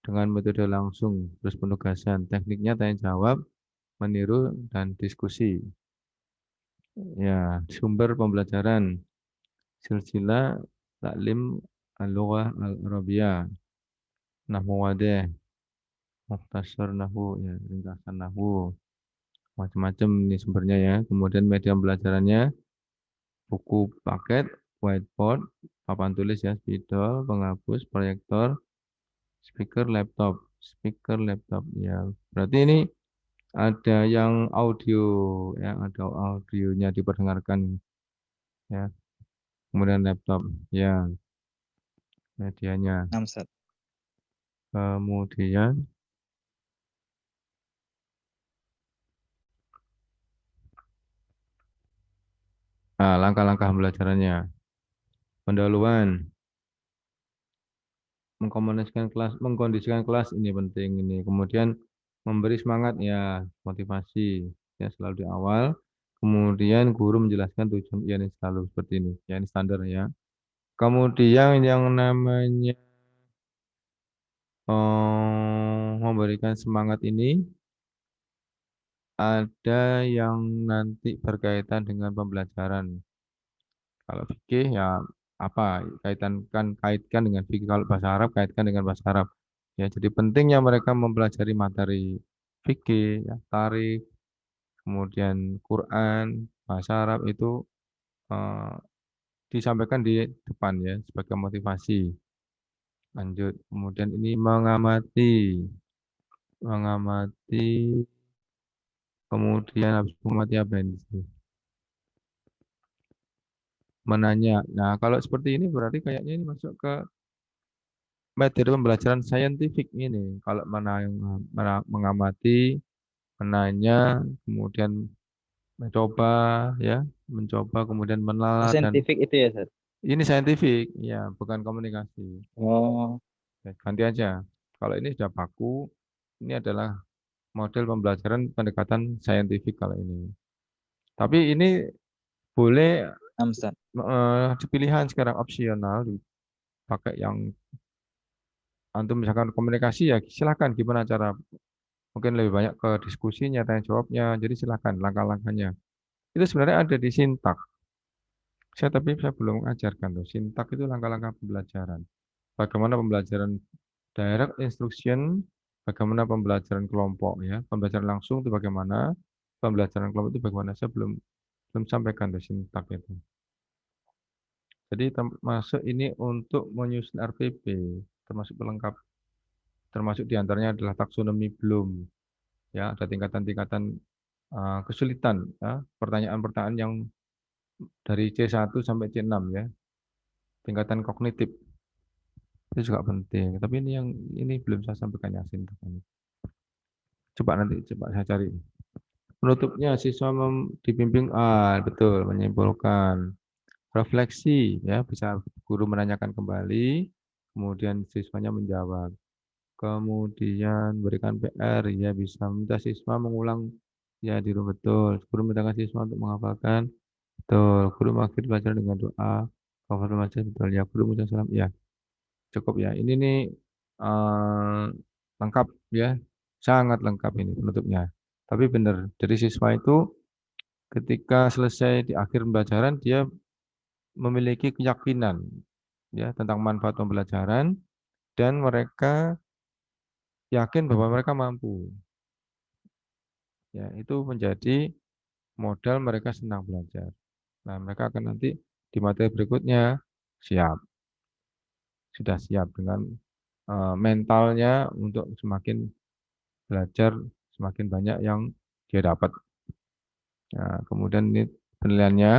dengan metode langsung, terus penugasan. Tekniknya tanya jawab, meniru, dan diskusi. Ya, sumber pembelajaran silsilah taklim al-lughah al-arabiyah, nahwu wadih, mukhtasar nahwu, ya, ringkasan nahwu, macam-macam ini sumbernya ya. Kemudian media pembelajarannya buku paket, whiteboard, papan tulis ya, spidol, penghapus, proyektor, speaker laptop ya. Berarti ini ada yang audio, ya, ada audionya diperdengarkan ya. Kemudian laptop ya, medianya. Nah, Ustaz. Kemudian langkah-langkah pembelajarannya. Pendahuluan, mengkondisikan kelas ini penting ini. Kemudian memberi semangat ya, motivasi ya, selalu di awal. Kemudian guru menjelaskan tujuan, ya, ini selalu seperti ini. Ya, ini standar ya. Kemudian yang namanya memberikan semangat ini ada yang nanti berkaitan dengan pembelajaran. Kalau fikih ya apa, kaitkan dengan fikih. Kalau bahasa Arab kaitkan dengan bahasa Arab. Ya, jadi pentingnya mereka mempelajari materi fikih, ya, tarikh, kemudian Quran, bahasa Arab itu eh, disampaikan di depan ya sebagai motivasi. Lanjut, kemudian ini mengamati, kemudian habis mengamati apa ini? Menanya. Nah, kalau seperti ini berarti kayaknya ini masuk ke metode pembelajaran saintifik ini. Kalau mengamati, menanya, kemudian mencoba, ya, mencoba, kemudian Oh, menelah dan saintifik itu ya, Ustaz? ini saintifik, ya, bukan komunikasi. Oh, Ya, ganti aja. Kalau ini sudah baku, ini adalah model pembelajaran pendekatan saintifik kalau ini. Tapi ini boleh Ustaz. dipilihan sekarang opsional dipakai yang antum misalkan komunikasi ya silahkan gimana cara mungkin lebih banyak ke diskusinya tanya jawabnya jadi silahkan langkah-langkahnya itu sebenarnya ada di sintak tapi saya belum mengajarkan tuh sintak itu langkah-langkah pembelajaran bagaimana pembelajaran direct instruction bagaimana pembelajaran kelompok ya pembelajaran langsung itu bagaimana pembelajaran kelompok itu bagaimana saya belum belum sampaikan tuh sintak itu. Jadi termasuk ini untuk menyusun RPP, termasuk pelengkap, termasuk diantaranya adalah taksonomi Bloom. Ya, ada tingkatan-tingkatan kesulitan, ya, pertanyaan-pertanyaan yang dari C1 sampai C6 ya, tingkatan kognitif itu juga penting. Tapi ini belum saya sampaikan Yasin. Coba nanti coba saya cari. Penutupnya siswa dibimbing betul menyimpulkan refleksi ya bisa guru menanyakan kembali, kemudian siswanya menjawab. Kemudian berikan PR, ya bisa minta siswa mengulang ya di rumah betul. Guru minta siswa untuk menghafalkan betul. Guru mengakhiri pelajaran dengan doa. Konfirmasi betul ya. Guru mengucapkan salam ya. Cukup ya. Ini nih eh, lengkap ya. Sangat lengkap ini penutupnya. Tapi benar, dari siswa itu ketika selesai di akhir pembelajaran dia memiliki keyakinan ya tentang manfaat pembelajaran dan mereka yakin bahwa mereka mampu. Ya, itu menjadi modal mereka senang belajar. Nah, mereka akan nanti di materi berikutnya siap, sudah siap dengan mentalnya untuk semakin belajar, semakin banyak yang dia dapat. Nah, kemudian ini penilaiannya.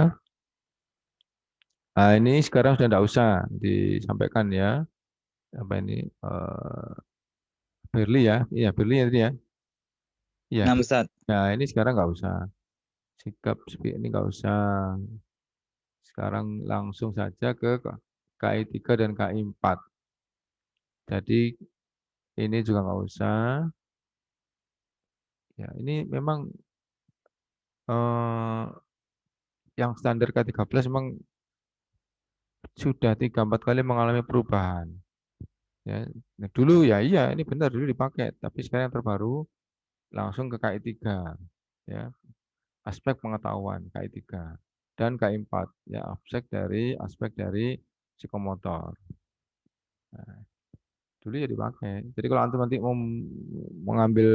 Nah, ini sekarang sudah tidak usah disampaikan ya. Apa ini? Berli ya, iya Berli ya tadi ya. Iya, Ustaz. nah ini sekarang nggak usah. Sikap ini nggak usah. Sekarang langsung saja ke KI 3 dan KI 4. Jadi ini juga nggak usah. Ya, ini memang eh, yang standar K13 memang sudah 3-4 kali mengalami perubahan. Ya, nah, dulu ya iya ini benar dulu dipakai, tapi sekarang yang terbaru langsung ke KI 3. Ya, aspek pengetahuan KI 3 dan KI 4 ya aspek dari psikomotor. Nah, dulu ya dipakai. Jadi kalau antum nanti mau mengambil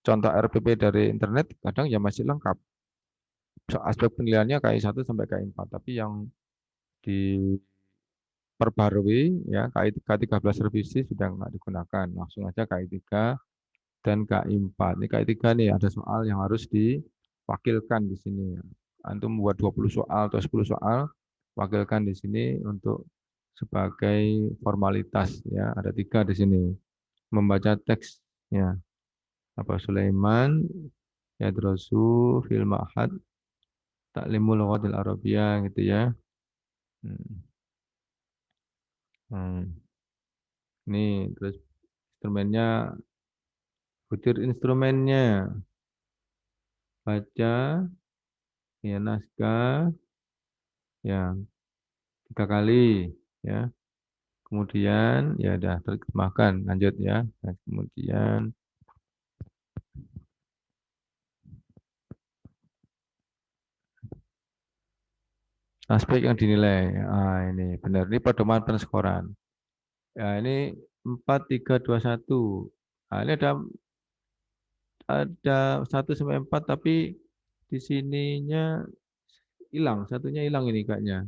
contoh RPP dari internet, kadang ya masih lengkap. Aspek penilaiannya KI 1 sampai KI 4, tapi yang diperbarui ya K13 revisi sudah nggak digunakan. Langsung aja KI 3 dan KI 4. Ini KI 3 nih ada soal yang harus diwakilkan di sini. Antum buat 20 soal atau 10 soal, wakilkan di sini untuk sebagai formalitas ya. Ada 3 di sini. Membaca teksnya. Apa Sulaiman, Yadrosu, Fil Ma'had, Taklimul Lughatil Arabiyah gitu ya. Hmm. Hmm. Ini terus instrumennya, butir instrumennya, baca, ya naskah, ya 3 kali, ya. Kemudian ya udah terjemahkan, lanjut ya. Dan kemudian aspek yang dinilai, ini benar, ini pedoman penskoran. Ya ini 4, 3, 2, 1. Nah, ini ada 1 sampai 4 tapi di sininya hilang, satunya hilang ini kayaknya.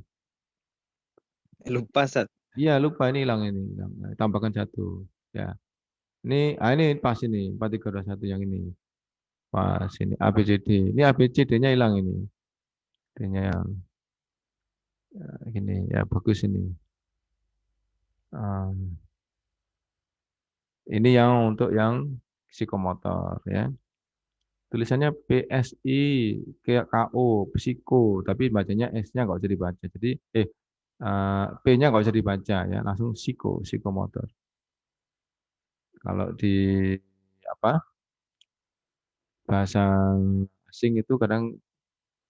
Lupa Ustaz. Iya, lupa ini hilang ini, hilang. Nah, tambahkan 1. Ya. Ini pas ini, 4, 3, 2, 1 yang ini. Pas ini ABCD. Ini ABCD-nya hilang ini. D-nya yang gini ya bagus ini. Ini yang untuk yang psikomotor ya. Tulisannya PSI kayak KO, psiko, tapi bacanya S-nya nggak usah dibaca. Jadi P-nya nggak usah dibaca ya, langsung psikomotor. Kalau di apa bahasa asing itu kadang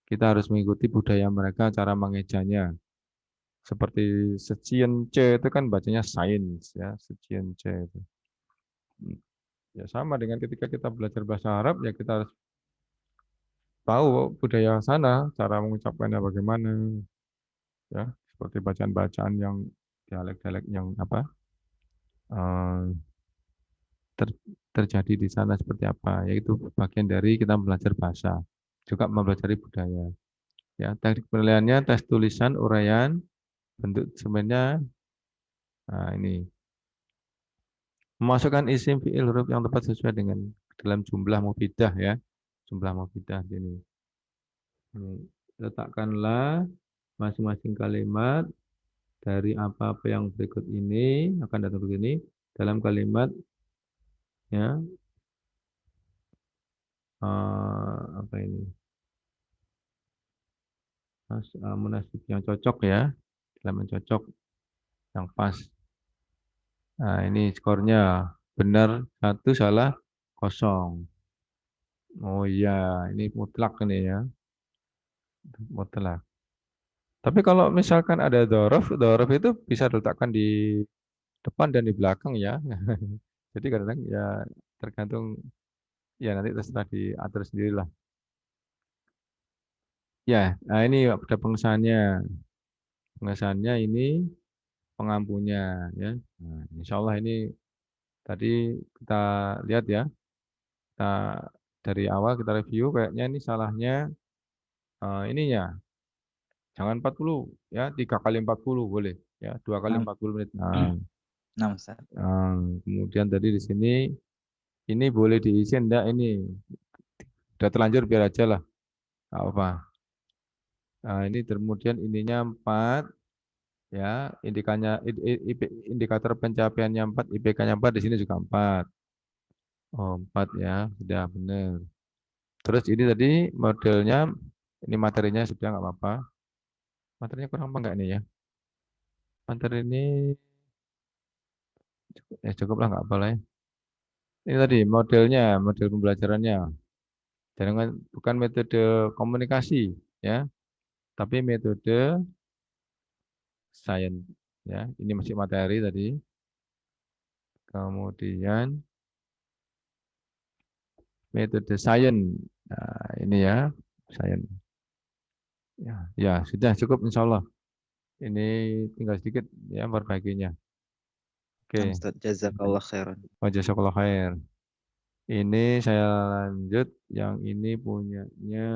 kita harus mengikuti budaya mereka cara mengejanya. Seperti Secien C itu kan bacanya science ya, Secien C itu. Ya sama dengan ketika kita belajar bahasa Arab ya kita harus tahu budaya sana, cara mengucapkannya bagaimana, ya seperti bacaan-bacaan yang dialek-dialek yang apa eh, terjadi di sana seperti apa, yaitu bagian dari kita belajar bahasa, juga mempelajari budaya. Ya, teknik penilaiannya tes tulisan, uraian, bentuk sebenarnya. Nah, ini memasukkan isim fiil huruf yang tepat sesuai dengan dalam jumlah mufidah ya, jumlah mufidah ini. Letakkanlah masing-masing kalimat dari apa-apa yang berikut ini akan datang begini dalam kalimat ya apa ini munasib yang cocok ya dalam yang cocok yang pas. Nah ini skornya benar 1 salah 0. Oh iya ini mutlak ini ya mutlak. Tapi kalau misalkan ada dorof itu bisa diletakkan di depan dan di belakang ya. Jadi kadang-kadang ya tergantung ya nanti terserah diatur sendirilah. Ya, nah ini ada pengesahannya. Pengesahannya ini pengampunya ya. Nah, insya Allah ini tadi kita lihat ya. Kita dari awal kita review kayaknya ini salahnya ininya. Jangan 40 ya, 3 kali 40 boleh ya, 2 kali 6. 40 menit. Nah, 6 Ustaz. kemudian tadi di sini ini boleh diisi enggak ini. Udah terlanjur biar aja lah. Nggak apa. Nah, ini kemudian ininya 4 ya, indikator pencapaiannya 4, IPK-nya 4 di sini juga 4. Oh, 4 ya, sudah benar. Terus ini tadi modelnya, ini materinya sudah nggak apa-apa. Materinya kurang apa nggak nih ya? Materi ini cukup lah nggak apa lah ya. Ini tadi modelnya, model pembelajarannya. Jangan bukan metode komunikasi ya, tapi metode science ya. Ini masih materi tadi. Kemudian metode science. Nah, ini ya, science. Ya, ya sudah cukup insya Allah. Ini tinggal sedikit ya perbaikinya. 6 Oke, Ustaz. Jazakallah khairan. jazakallah khair. Ini saya lanjut, yang ini punyanya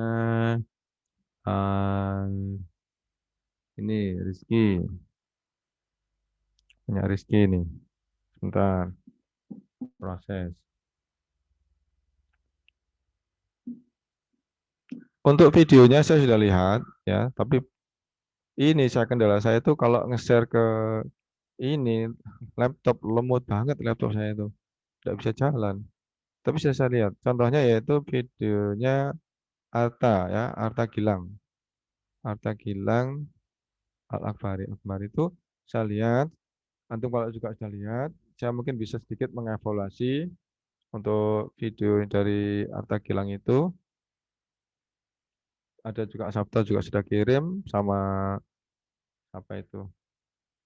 ini Rizky, punya Rizky nih. Sebentar, proses. Untuk videonya saya sudah lihat ya, tapi ini kendala saya tuh kalau nge-share ke ini laptop lemot banget laptop saya itu, tidak bisa jalan. Tapi saya lihat, contohnya yaitu videonya Arta ya, Arta Gilang. Arta Gilang Al-Akbari. Akbar itu saya lihat, antum kalau juga sudah lihat, saya mungkin bisa sedikit mengevaluasi untuk video dari Arta Gilang itu. Ada juga Sabta juga sudah kirim sama apa itu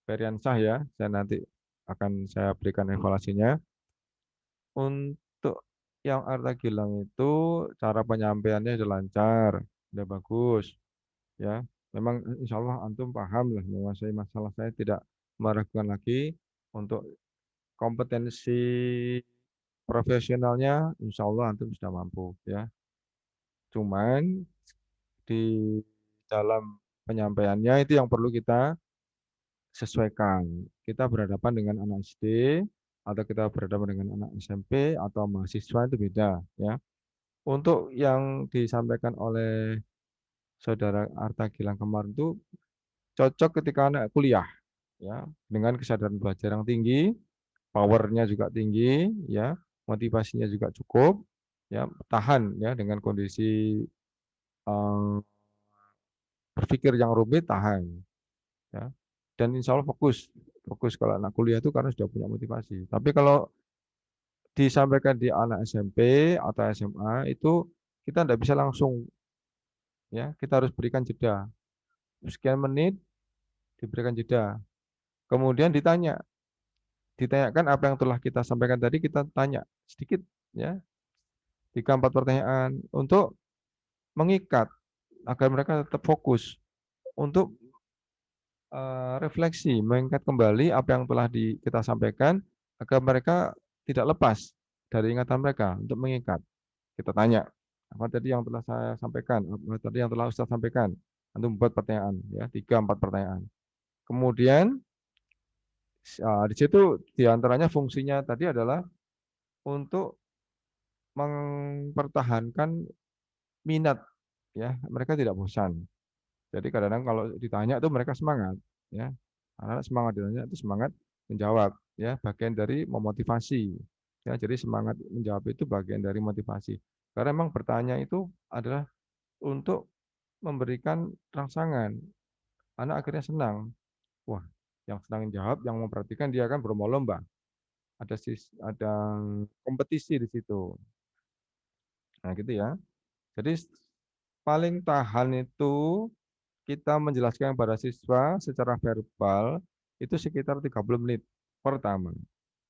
Periansah ya. Saya nanti akan saya berikan evaluasinya. Untuk yang Arta Gilang itu cara penyampaiannya sudah lancar, sudah bagus ya. Memang insya Allah antum paham lah menguasai masalah, saya tidak meragukan lagi untuk kompetensi profesionalnya insya Allah antum sudah mampu ya. Cuman di dalam penyampaiannya itu yang perlu kita sesuaikan. Kita berhadapan dengan anak SD atau kita berhadapan dengan anak SMP atau mahasiswa itu beda ya. Untuk yang disampaikan oleh Saudara Arta Gilang kemarin itu cocok ketika anak kuliah ya, dengan kesadaran belajar yang tinggi, powernya juga tinggi ya, motivasinya juga cukup ya, tahan ya dengan kondisi eh, berpikir yang rumit tahan ya. Dan insya Allah fokus. Fokus kalau anak kuliah itu karena sudah punya motivasi. Tapi kalau disampaikan di anak SMP atau SMA itu kita tidak bisa langsung ya, kita harus berikan jeda. Sekian menit diberikan jeda. Kemudian ditanyakan apa yang telah kita sampaikan tadi kita tanya sedikit ya, 3-4 pertanyaan untuk mengikat agar mereka tetap fokus untuk refleksi, mengingat kembali apa yang telah kita sampaikan agar mereka tidak lepas dari ingatan mereka untuk mengikat. Kita tanya, apa tadi yang telah saya sampaikan, apa tadi yang telah Ustaz sampaikan. Antum membuat pertanyaan, ya 3-4 pertanyaan. Kemudian di situ diantaranya fungsinya tadi adalah untuk mempertahankan minat, ya mereka tidak bosan. Jadi kadang-kadang kalau ditanya itu mereka semangat, ya anak-anak semangat ditanya itu semangat menjawab, ya bagian dari memotivasi. Ya jadi semangat menjawab itu bagian dari motivasi. Karena memang bertanya itu adalah untuk memberikan rangsangan. Anak akhirnya senang. Wah, yang senang jawab, yang memperhatikan dia akan berlomba-lomba. Ada kompetisi di situ. Nah, gitu ya. Jadi paling tahan itu kita menjelaskan kepada siswa secara verbal itu sekitar 30 menit pertama.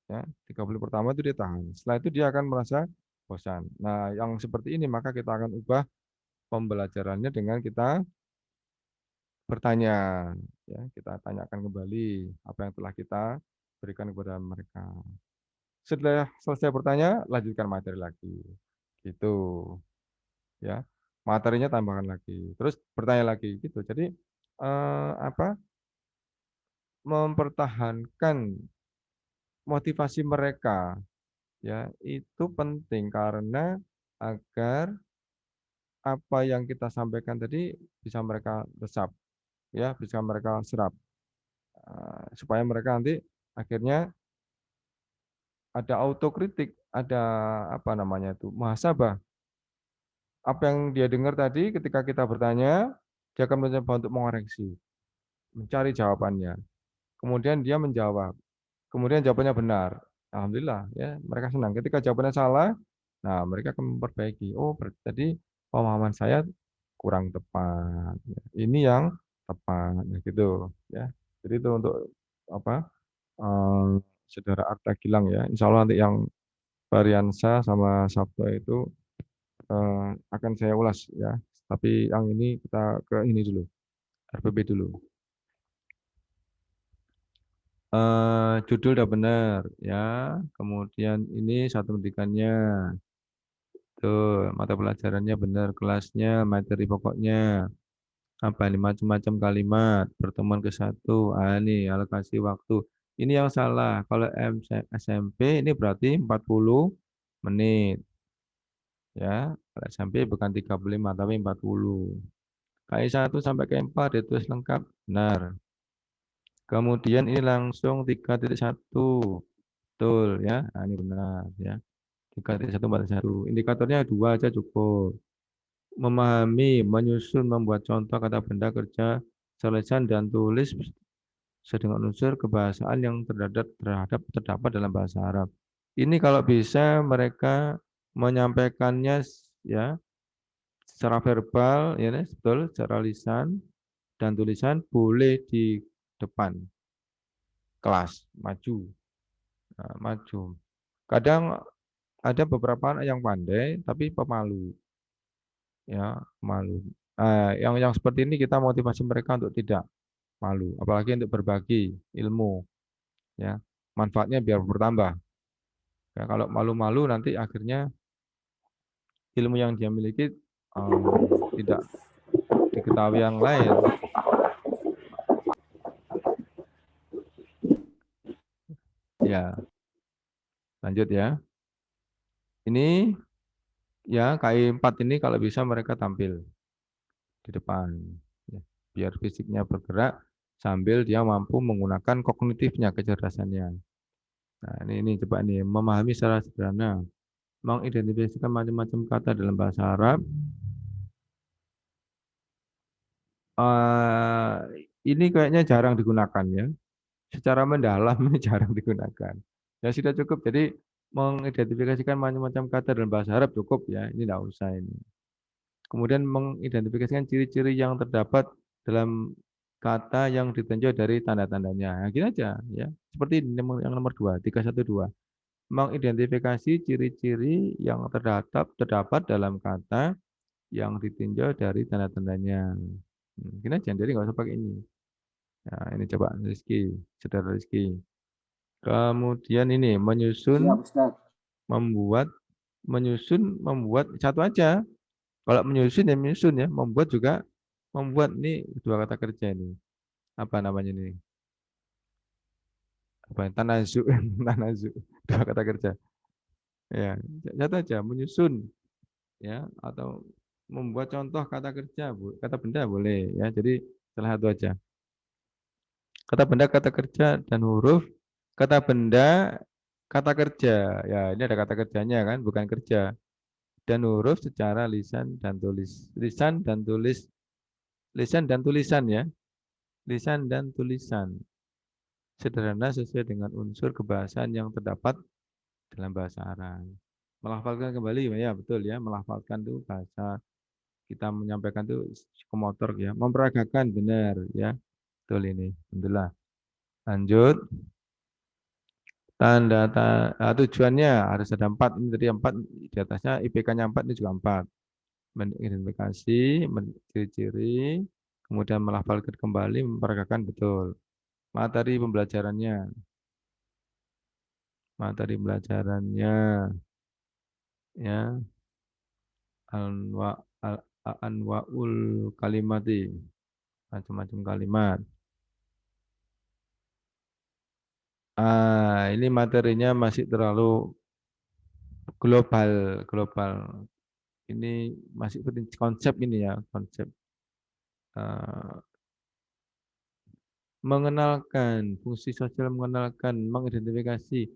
Ya, 30 menit pertama itu dia tahan. Setelah itu dia akan merasa bosan. Nah, yang seperti ini maka kita akan ubah pembelajarannya dengan kita bertanya, ya, kita tanyakan kembali apa yang telah kita berikan kepada mereka. Setelah selesai bertanya, lanjutkan materi lagi. Gitu, ya. Materinya tambahkan lagi, terus bertanya lagi gitu. Jadi apa? Mempertahankan motivasi mereka, ya, itu penting karena agar apa yang kita sampaikan tadi bisa mereka resap, ya, bisa mereka serap. Supaya mereka nanti akhirnya ada autokritik, ada apa namanya itu, muhasabah. Apa yang dia dengar tadi ketika kita bertanya, dia akan mencoba untuk mengoreksi, mencari jawabannya. Kemudian dia menjawab. Kemudian jawabannya benar. Alhamdulillah ya, mereka senang. Ketika jawabannya salah, nah mereka akan memperbaiki. Oh, tadi pemahaman saya kurang tepat. Ini yang tepat, ya gitu ya. Jadi itu untuk apa? eh, Saudara Arta Gilang ya. Insya Allah nanti yang Variansa sama Sabto itu akan saya ulas ya. Tapi yang ini kita ke ini dulu, RPP dulu. Judul udah benar ya. Kemudian ini satu pendidikannya. Tuh, mata pelajarannya benar, kelasnya, materi pokoknya. Apa ini macam-macam kalimat, pertemuan ke satu. Ini alokasi waktu. Ini yang salah. Kalau SMP ini berarti 40 menit. Ya, kalau SMP bukan 35 tapi 40. KI 1 sampai KI 4 ditulis lengkap. Benar. Kemudian ini langsung 3.1. Betul ya. Nah, ini benar ya. 3.1 4.1. Indikatornya 2 aja cukup. Memahami, menyusun, membuat contoh kata benda kerja, tulisan dan tulis sedang unsur kebahasaan yang terdapat dalam bahasa Arab. Ini kalau bisa mereka menyampaikannya ya secara verbal ya betul, secara lisan dan tulisan boleh di depan kelas maju. Nah, maju. Kadang ada beberapa anak yang pandai tapi pemalu ya, malu. Yang seperti ini kita motivasi mereka untuk tidak malu, apalagi untuk berbagi ilmu ya. manfaatnya biar bertambah. Ya, kalau malu-malu nanti akhirnya ilmu yang dia miliki tidak diketahui yang lain. Ya, lanjut ya. Ini ya KI 4 ini kalau bisa mereka tampil di depan. Ya, biar fisiknya bergerak sambil dia mampu menggunakan kognitifnya, kecerdasannya. Nah, ini coba nih, memahami secara sederhana, mengidentifikasikan macam-macam kata dalam bahasa Arab. Eh, ini kayaknya jarang digunakan ya. Secara mendalam ini jarang digunakan. Ya sudah cukup. Jadi mengidentifikasikan macam-macam kata dalam bahasa Arab cukup ya. Ini tidak usah ini. Kemudian mengidentifikasikan ciri-ciri yang terdapat dalam kata yang ditinjau dari tanda-tandanya. Nah, gini aja ya. Seperti yang nomor 2, 312. Mengidentifikasi ciri-ciri yang terdapat dalam kata yang ditinjau dari tanda-tandanya. Gini aja, jadi nggak usah pakai ini. Nah, ini coba Rizky, saudara Rizky. Kemudian ini menyusun, membuat, membuat satu aja. Kalau menyusun ya menyusun ya, membuat juga membuat ini dua kata kerja ini. Apa namanya ini? Apa? Tanazu, tanazu, dua kata kerja. Ya, satu aja menyusun ya atau membuat contoh kata kerja, kata benda boleh ya. Jadi salah satu aja. Kata benda, kata kerja dan huruf, kata benda, kata kerja. Ya, ini ada kata kerjanya kan, bukan kerja. Dan huruf secara lisan dan tulis. Lisan dan tulis, lisan dan tulisan ya. Lisan dan tulisan. Sederhana sesuai dengan unsur kebahasaan yang terdapat dalam bahasa Arab. Melafalkan kembali, ya betul ya. Melafalkan itu bahasa kita menyampaikan itu psikomotor ya. Memperagakan benar ya. Betul ini. Alhamdulillah. Lanjut. Tujuannya harus ada 4. Ini tadi 4 di atasnya IPK-nya 4, ini juga 4. Mengidentifikasi, ciri-ciri, kemudian melafalkan kembali, memperagakan betul. Materi pembelajarannya. Materi pembelajarannya ya anwa anwaul kalimati, macam-macam kalimat. Ini materinya masih terlalu global. Ini masih konsep ini ya, konsep mengenalkan, fungsi sosial mengenalkan, mengidentifikasi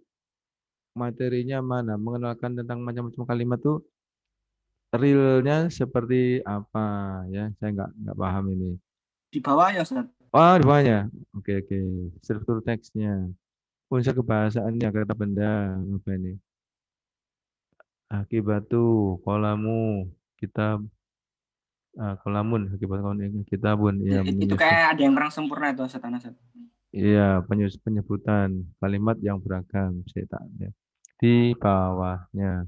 materinya mana, mengenalkan tentang macam-macam kalimat tuh realnya seperti apa ya, saya nggak paham ini. Di bawah ya, Ustaz. Oh, di bawahnya. Oke. Struktur teksnya, unsur kebahasaannya, kata benda, apa ini? Akibatu, kolamu, kitab, kolamun, akibat kitabun, ya Itu kayak ada yang kurang sempurna itu, Ustaz Anas. iya, penyebutan kalimat yang beragam, saya tak ya. Di bawahnya.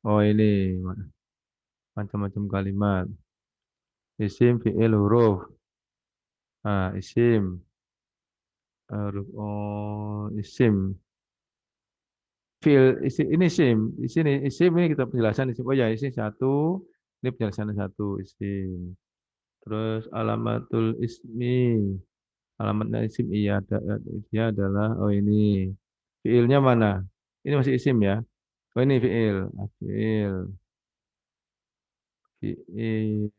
Oh ini macam-macam kalimat. Isim, fi'il, huruf. Isim. Isim. Fi'il, ini isim. Di sini isim ini kita penjelasan isim. Oh ya, isim satu. Ini penjelasan satu isim. Terus alamatul ismi. Alamatnya isim iya dia adalah ini. Fi'ilnya mana? Ini masih isim ya. Oh ini fi'il. Fi'il. Fi'il.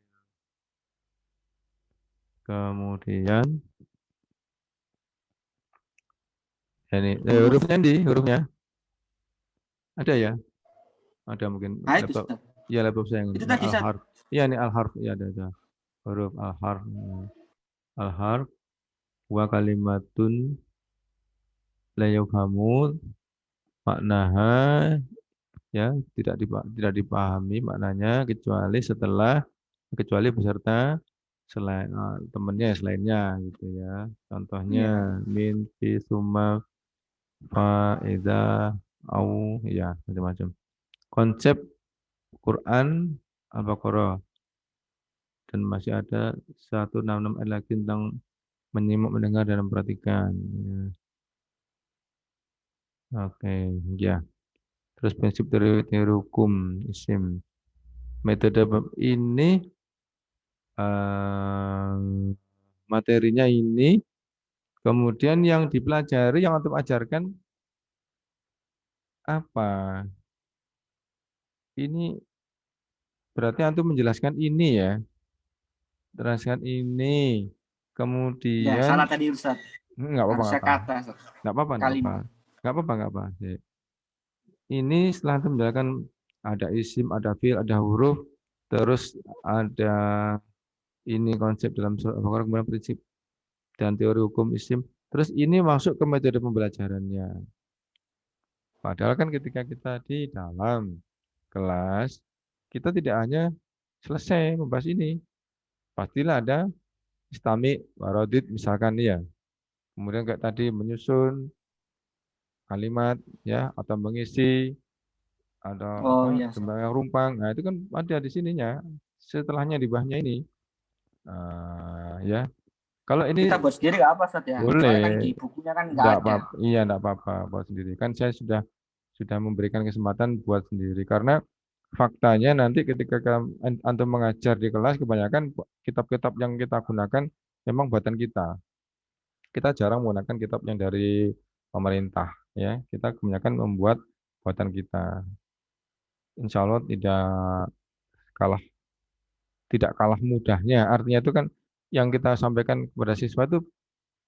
Kemudian ini hurufnya di hurufnya ada ya? Ada mungkin Nah, itu, laptop. Ustaz. Iya laptop saya yang Itu ini. tadi, Ustaz. Al-harf. Iya ini al-harf. Iya ada. Huruf al-harf. Al-harf wa kalimatun la yafhamu maknaha ya tidak dipahami maknanya kecuali beserta selain temennya ya, selainnya gitu ya. Contohnya min fi summa fa idza au ya macam-macam. Konsep Quran Al-Baqarah dan masih ada 166 ayat lagi tentang menyimak, mendengar dan memperhatikan. Ya. Oke, ya. Terus prinsip teori hukum isim. Metode ini materinya ini, kemudian yang dipelajari, yang untuk ajarkan apa? Ini berarti antum menjelaskan ini ya, jelaskan ini, Ya, salah kemudian tadi Ustaz. nggak apa-apa, nggak Harusnya apa, kata, Ustaz. nggak apa-apa, nggak apa, Kalimat. nggak apa-apa, nggak apa. Ini setelah antum menjelaskan ada isim, ada fiil, ada huruf, terus ada ini konsep dalam surat Al-Baqarah, kemudian prinsip dan teori hukum isim. Terus ini masuk ke metode pembelajarannya. Padahal kan ketika kita di dalam kelas, kita tidak hanya selesai membahas ini. Pastilah ada istami, warodit, misalkan ya. Kemudian kayak tadi menyusun kalimat ya atau mengisi ada Oh apa iya, Ustaz. jumlah yang rumpang. Nah, itu kan ada di sininya. Setelahnya di bawahnya ini. Ya. Kalau Kita ini buat sendiri nggak apa, Ustaz ya? Soalnya kan boleh, di bukunya kan nggak enggak ada. apa, iya enggak apa-apa buat sendiri. Kan saya sudah memberikan kesempatan buat sendiri karena faktanya nanti ketika antum mengajar di kelas kebanyakan kitab-kitab yang kita gunakan memang buatan kita. Kita jarang menggunakan kitab yang dari pemerintah ya. Kita kebanyakan membuat buatan kita. Insya Allah kalah tidak kalah mudahnya. Artinya itu kan yang kita sampaikan kepada siswa itu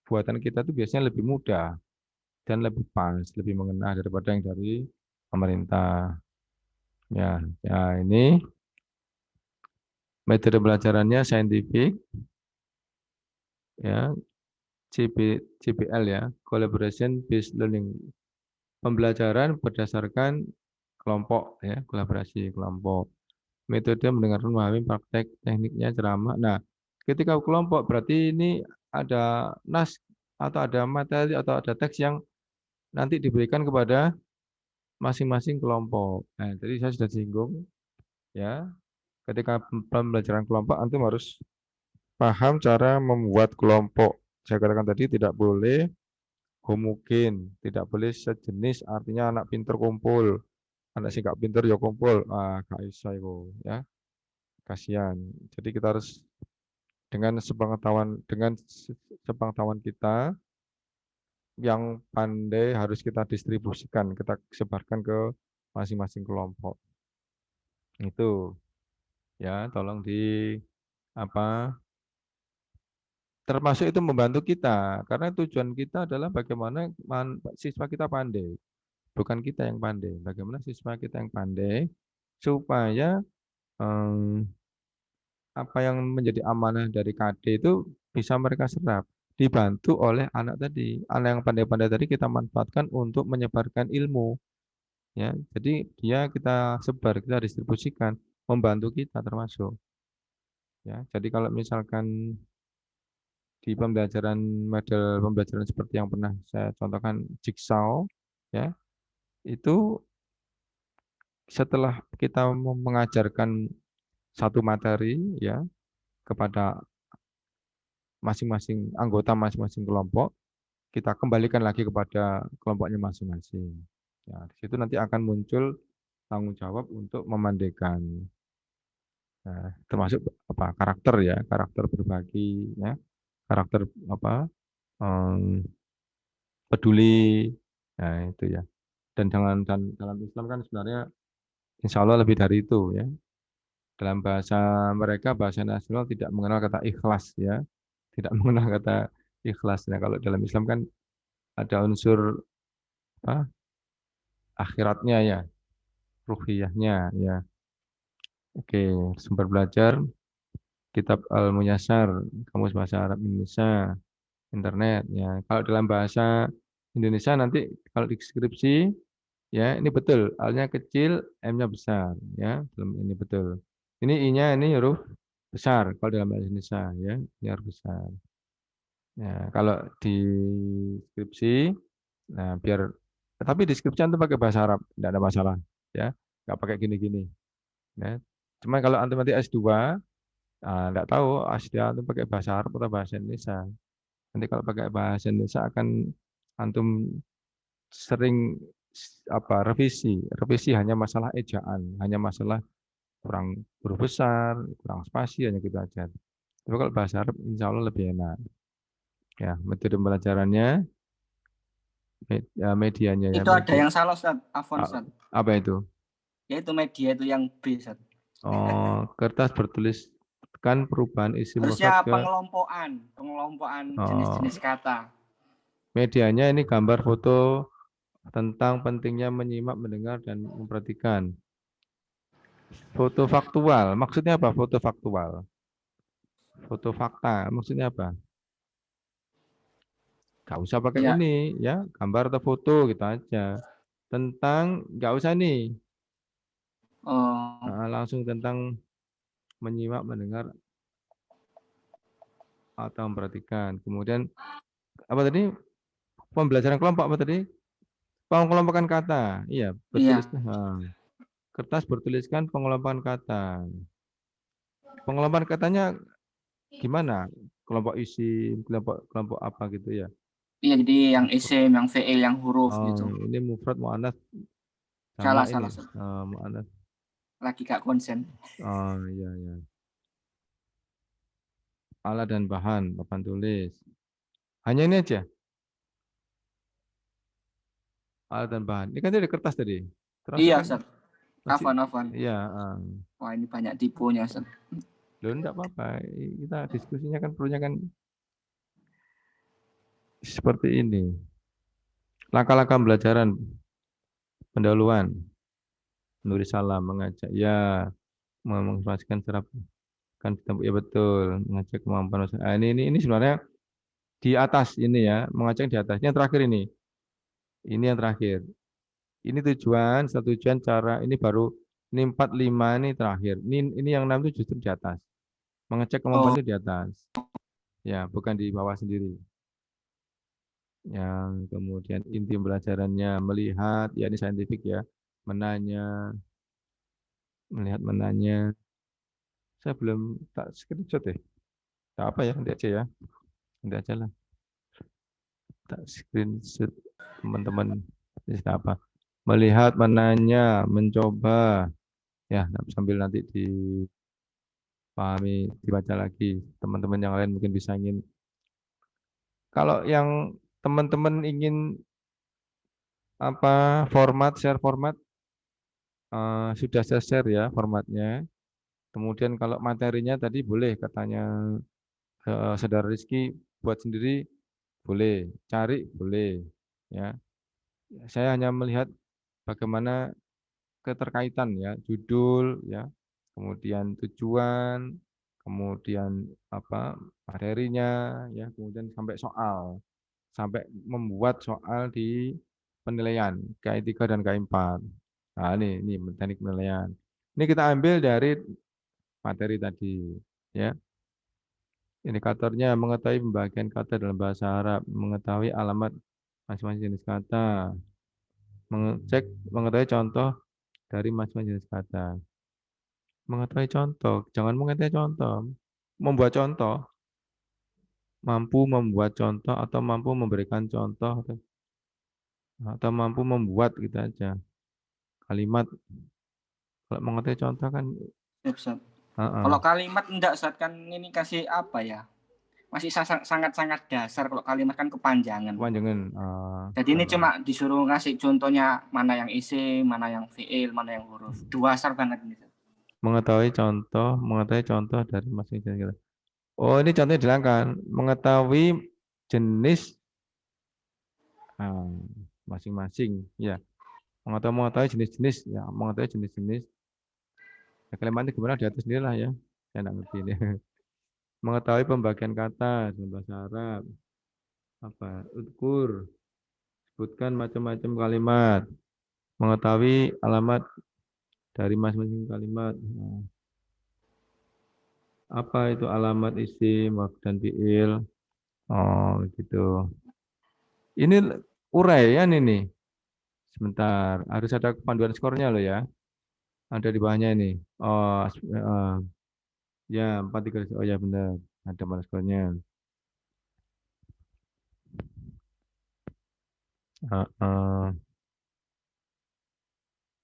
buatan kita itu biasanya lebih mudah dan lebih pas, lebih mengena daripada yang dari pemerintah. Ya, ya ini metode pelajarannya saintifik, ya, CBL ya, Collaboration Based Learning. Pembelajaran berdasarkan kelompok ya, kolaborasi kelompok. Metode mendengarkan, memahami, praktek, tekniknya ceramah. Nah, ketika kelompok berarti ini ada nas atau ada materi atau ada teks yang nanti diberikan kepada masing-masing kelompok. Nah, tadi saya sudah singgung ya, ketika pembelajaran kelompok antum harus paham cara membuat kelompok. Saya katakan tadi tidak boleh homogen, tidak boleh sejenis, artinya anak pinter kumpul, anak sing gak pinter ya kumpul. Ah, gak bisa itu ya. Kasihan. Jadi kita harus dengan sepengetahuan kita yang pandai harus kita distribusikan, kita sebarkan ke masing-masing kelompok. Itu ya, tolong apa termasuk itu membantu kita karena tujuan kita adalah bagaimana siswa kita pandai, bukan kita yang pandai. Bagaimana siswa kita yang pandai supaya apa yang menjadi amanah dari KD itu bisa mereka serap, dibantu oleh anak tadi. Anak yang pandai-pandai tadi kita manfaatkan untuk menyebarkan ilmu, ya. Jadi dia kita sebar, kita distribusikan, membantu kita termasuk, ya. Jadi kalau misalkan di pembelajaran model pembelajaran seperti yang pernah saya contohkan jigsaw, ya, itu setelah kita mengajarkan satu materi, ya, kepada masing-masing anggota masing-masing kelompok, kita kembalikan lagi kepada kelompoknya masing-masing. Ya, di situ nanti akan muncul tanggung jawab untuk memandaikan, nah, termasuk apa karakter ya, karakter berbagi, ya, karakter apa peduli, nah itu ya. Dan dalam Islam kan sebenarnya insya Allah lebih dari itu ya. Dalam bahasa mereka bahasa nasional tidak mengenal kata ikhlas ya, tidak mengenal kata ikhlas. Nah kalau dalam Islam kan ada unsur apa akhiratnya ya, ruhiyahnya ya. Oke, sumber belajar kitab Al-Muyassar, Kamus Bahasa Arab Indonesia, internet ya. Kalau dalam bahasa Indonesia nanti kalau di deskripsi ya ini betul, A-nya kecil, M-nya besar ya. Ini betul. Ini I-nya ini huruf besar kalau dalam bahasa Indonesia ya, ini huruf besar. Ya, kalau di deskripsi nah biar tapi deskripsi antum pakai bahasa Arab, tidak ada masalah ya. Nggak pakai gini-gini ya. Cuma kalau antum nanti S2, nggak tahu S2 antum pakai bahasa Arab atau bahasa Indonesia. Nanti kalau pakai bahasa Indonesia akan antum sering revisi hanya masalah ejaan, hanya masalah kurang huruf besar, kurang spasi, hanya gitu aja. Tapi kalau bahasa Arab insya Allah lebih enak. Ya, metode pembelajarannya, medianya ya, Itu ada yang salah, Ustaz. Afwan, Ustaz. apa itu? Yaitu media itu yang B, Ustaz. Oh, kertas bertuliskan perubahan isi Harusnya mufrad ke pengelompokan jenis-jenis kata. medianya ini gambar foto tentang pentingnya menyimak, mendengar, dan memperhatikan. Foto faktual, maksudnya apa? Foto faktual. Foto fakta, maksudnya apa? Gak usah pakai Ya. ini, ya, gambar atau foto gitu aja. Tentang, gak usah nih, Oh, langsung tentang menyimak, mendengar, atau memperhatikan. Kemudian, apa tadi? Pembelajaran kelompok apa tadi? Pengelompokan kata. Iya, bertulis. iya. Kertas bertuliskan pengelompokan kata. Pengelompokan katanya gimana? Kelompok isi, kelompok apa gitu ya? Iya, jadi yang isim, yang fi'il, yang huruf gitu. Ini mufrad muannats Salah, sama ini. Ustaz. Muannats. Lagi gak konsen. Oh iya ya. Alat dan bahan, papan tulis. Hanya ini aja. Alat dan bahan. Ini kan tadi kertas tadi. Terus Iya, kan Ustaz. masih. Afwan. Iya. Wah, ini banyak tipunya, Ustaz. Loh, enggak apa-apa. Kita diskusinya kan perlunya kan seperti ini. Langkah-langkah pembelajaran pendahuluan. Menulis salam, mengajak. Ya, menginformasikan secara kan ya betul. Mengajak kemampuan. Ini sebenarnya di atas ini ya. Mengajak di atas. Ini yang terakhir ini. Ini yang terakhir. Ini satu tujuan cara. Ini baru. Ini 4, 5 ini terakhir. Ini yang 6 itu justru di atas. Mengecek kemampuan Oh, itu di atas. Ya, bukan di bawah sendiri. Yang kemudian inti pembelajarannya melihat, ya ini saintifik ya, menanya, melihat menanya. Saya belum tak screenshot deh. Tak apa ya, nanti aja ya. Nanti aja lah. Tak screenshot teman-teman. Ini apa? Melihat, menanya, mencoba. Ya, sambil nanti dipahami, dibaca lagi. Teman-teman yang lain mungkin bisa ingin. Kalau yang teman-teman ingin share format, sudah saya share ya formatnya. Kemudian kalau materinya tadi boleh katanya saudara Rizky buat sendiri boleh, cari boleh ya. Saya hanya melihat bagaimana keterkaitan ya, judul ya, kemudian tujuan, kemudian apa materinya ya, kemudian sampai membuat soal di penilaian KI3 dan KI4. Nah, ini teknik penilaian. Ini kita ambil dari materi tadi ya. Indikatornya mengetahui pembagian kata dalam bahasa Arab, mengetahui alamat masing-masing jenis kata, mengetahui contoh dari masing-masing jenis kata. Mengetahui contoh, jangan mengetahui contoh, membuat contoh, mampu membuat contoh atau mampu memberikan contoh atau mampu membuat gitu aja. Kalimat kalau mengetahui contoh kan Ustaz. Kalau kalimat enggak, Ustaz, kan ini kasih apa ya? Masih sangat-sangat dasar. Kalau kalimat kan kepanjangan. Jadi ini cuma disuruh ngasih contohnya mana yang isim, mana yang fi'il, mana yang huruf. Dasar banget ini. Mengetahui contoh dari masing-masing kita. Oh, ini contohnya dihilangkan. Mengetahui jenis masing-masing, ya. Mengetahui jenis-jenis, ya. Mengetahui jenis-jenis. Ya, kalimatnya gimana di atas sendiri lah ya. Saya nggak ngerti ini. Mengetahui pembagian kata dalam bahasa Arab. Udkur. Sebutkan macam-macam kalimat. Mengetahui alamat dari masing-masing kalimat. Apa itu alamat isim, waf, dan fi'il? Oh, gitu. Ini uraian ini. Sebentar, harus ada panduan skornya loh ya. Ada di bawahnya ini. Oh, ya 4, 3. Oh ya benar. Ada panduan skornya.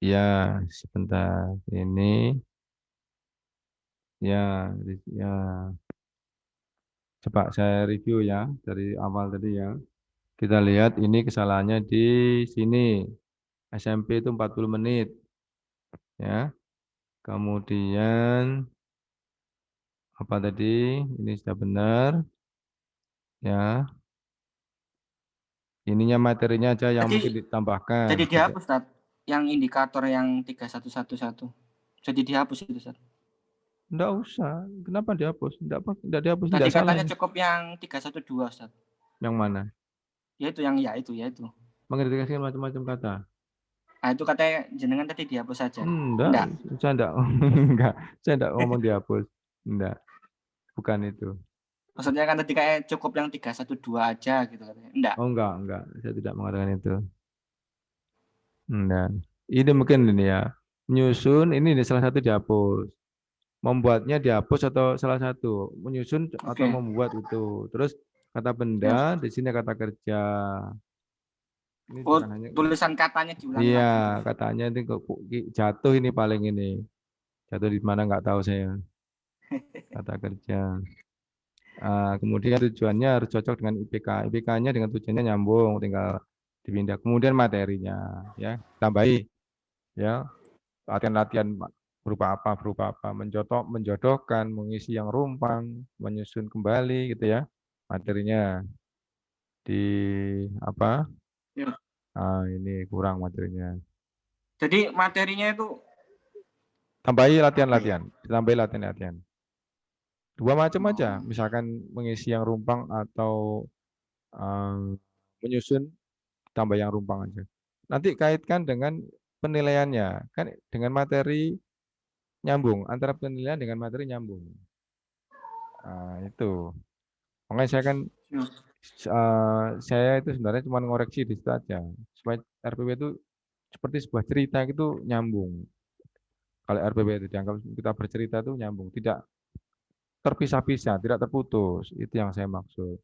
Ya, sebentar. Ini ya, ya. Coba saya review ya dari awal tadi ya. Kita lihat ini kesalahannya di sini. SMP itu 40 menit. Ya. Kemudian apa tadi? Ini sudah benar. Ya. Ininya materinya aja yang mungkin ditambahkan. Jadi dihapus, Ustaz. Yang indikator yang 3111. Jadi dihapus itu, Ustaz. Enggak usah. Kenapa dihapus? Enggak dihapus. Tadi Enggak katanya salah. cukup yang 312, Ustaz. Yang mana? Ya itu yang ya itu. Mengidentifikasikan macam-macam kata. Nah, itu katanya jenengan tadi dihapus saja. Enggak. Saya enggak. Enggak. Saya enggak ngomong dihapus. Enggak. Bukan itu. Maksudnya kan tadi kayak cukup yang 312 aja gitu katanya. Enggak. Oh enggak. Saya tidak mengatakan itu. Enggak. Ini mungkin ini ya. Menyusun ini salah satu dihapus. Membuatnya dihapus atau salah satu. Menyusun atau membuat itu. Terus kata benda, di sini kata kerja. Ini bukan hanya tulisan katanya diulang lagi. Iya, katanya ini kok jatuh ini paling ini. Jatuh di mana nggak tahu saya. Kata kerja. Kemudian tujuannya harus cocok dengan IPK. IPK-nya dengan tujuannya nyambung, tinggal dipindah. Kemudian materinya, ya tambahi, ya latihan-latihan berupa apa, menjodohkan, mengisi yang rumpang, menyusun kembali, gitu ya. Materinya di apa? Ya. Ini kurang materinya. Jadi materinya itu tambahi latihan-latihan, tambahi latihan-latihan. Dua macam aja, misalkan mengisi yang rumpang atau menyusun tambah yang rumpang aja. Nanti kaitkan dengan penilaiannya, kan dengan materi nyambung, antara penilaian dengan materi nyambung. Nah, itu. Makanya saya kan saya itu sebenarnya cuma ngoreksi di situ aja, supaya RPW itu seperti sebuah cerita itu nyambung. Kalau RPW itu dianggap kita bercerita itu nyambung, tidak terpisah-pisah, tidak terputus. Itu yang saya maksud.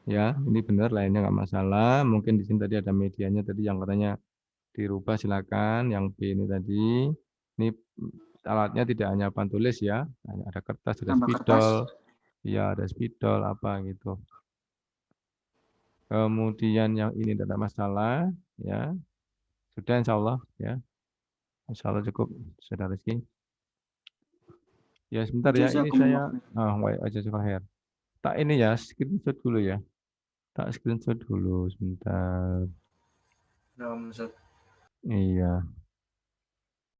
Ya, ini benar, lainnya nggak masalah. Mungkin di sini tadi ada medianya tadi yang katanya dirubah, silakan. Yang B ini tadi, ini alatnya tidak hanya papan tulis ya, ada kertas, ada spidol, ya ada spidol apa gitu. Kemudian yang ini tidak ada masalah, ya sudah insya Allah ya, insya Allah cukup, Saudara Rizky. Ya sebentar ya, ini saya, tak ini ya, screenshot dulu ya. Tak screenshot dulu sebentar. Iya.